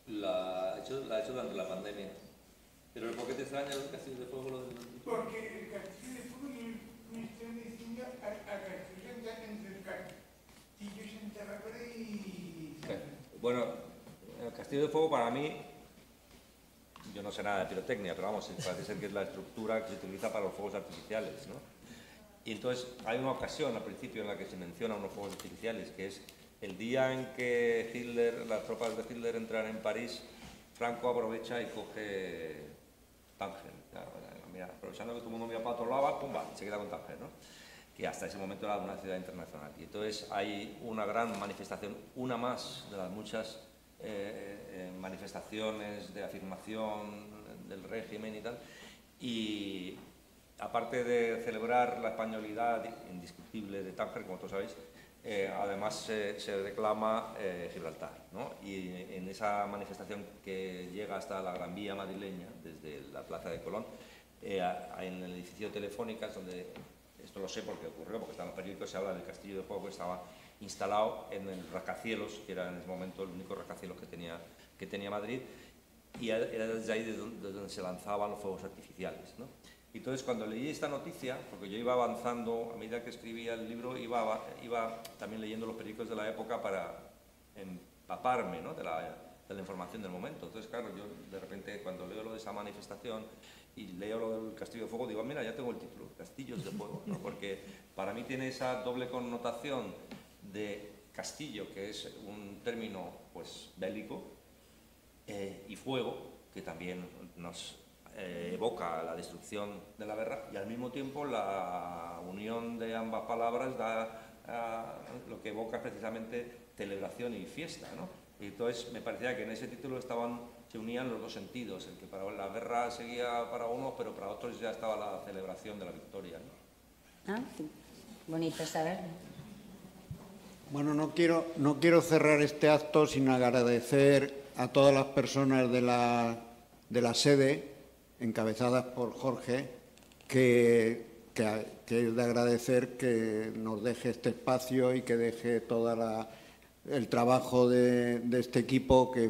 La ha hecho durante la pandemia. Pero ¿por qué te extraña el Castillo de Fuego? Porque el Castillo de Fuego me está diciendo a Castillo entre el Castillo Santa Bárbara y... Bueno, el Castillo de Fuego para mí, yo no sé nada de pirotecnia, pero vamos, parece ser que es la estructura que se utiliza para los fuegos artificiales, ¿no? Y entonces hay una ocasión al principio en la que se menciona unos fuegos artificiales, que es el día en que las tropas de Hitler entran en París, Franco aprovecha y coge Tánger. Claro, mira, aprovechando que todo el mundo mira para otro lado, ¡pumba!, se queda con Tánger, ¿no? Que hasta ese momento era una ciudad internacional. Y entonces hay una gran manifestación, una más de las muchas manifestaciones de afirmación del régimen y tal, y aparte de celebrar la españolidad indiscutible de Tánger, como todos sabéis, además se reclama Gibraltar, ¿no? Y en esa manifestación que llega hasta la Gran Vía madrileña, desde la Plaza de Colón, en el edificio de Telefónicas, donde, esto lo sé porque ocurrió, porque está en los periódicos, se habla del Castillo de Fuego, que estaba instalado en el rascacielos, que era en ese momento el único rascacielos que tenía Madrid, y era desde ahí desde donde se lanzaban los fuegos artificiales, ¿no? Y entonces cuando leí esta noticia, porque yo iba avanzando, a medida que escribía el libro, iba también leyendo los periódicos de la época para empaparme, ¿no?, de la información del momento. Entonces, claro, yo de repente cuando leo lo de esa manifestación y leo lo del Castillo de Fuego, digo, mira, ya tengo el título, Castillos de Fuego, ¿no? Porque para mí tiene esa doble connotación de castillo, que es un término pues bélico, y fuego, que también nos evoca la destrucción de la guerra, y al mismo tiempo la unión de ambas palabras da lo que evoca es precisamente celebración y fiesta, ¿no? Y entonces me parecía que en ese título se unían los dos sentidos, el que para la guerra seguía para unos, pero para otros ya estaba la celebración de la victoria, ¿no? Ah, bonito saber. Bueno, no quiero cerrar este acto sin agradecer a todas las personas de la sede, encabezadas por Jorge, que es de agradecer que nos deje este espacio y que deje todo el trabajo de este equipo, que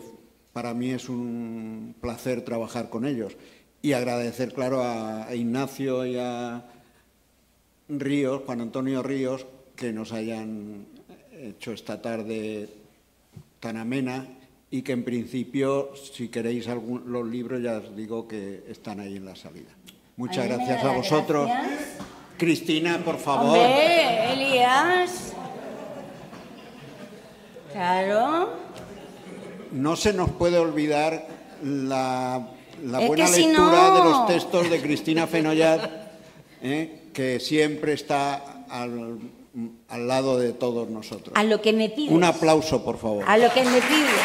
para mí es un placer trabajar con ellos. Y agradecer, claro, a Ignacio y a Ríos, Juan Antonio Ríos, que nos hayan hecho esta tarde tan amena y que en principio, si queréis los libros, ya os digo que están ahí en la salida. Muchas gracias a vosotros. Gracias. Cristina, por favor. ¡Hombre, Elías! Claro. No se nos puede olvidar la Es buena que si lectura no... de los textos de Cristina Fenollat, que siempre está al lado de todos nosotros. A lo que me pides. Un aplauso, por favor. A lo que me pides.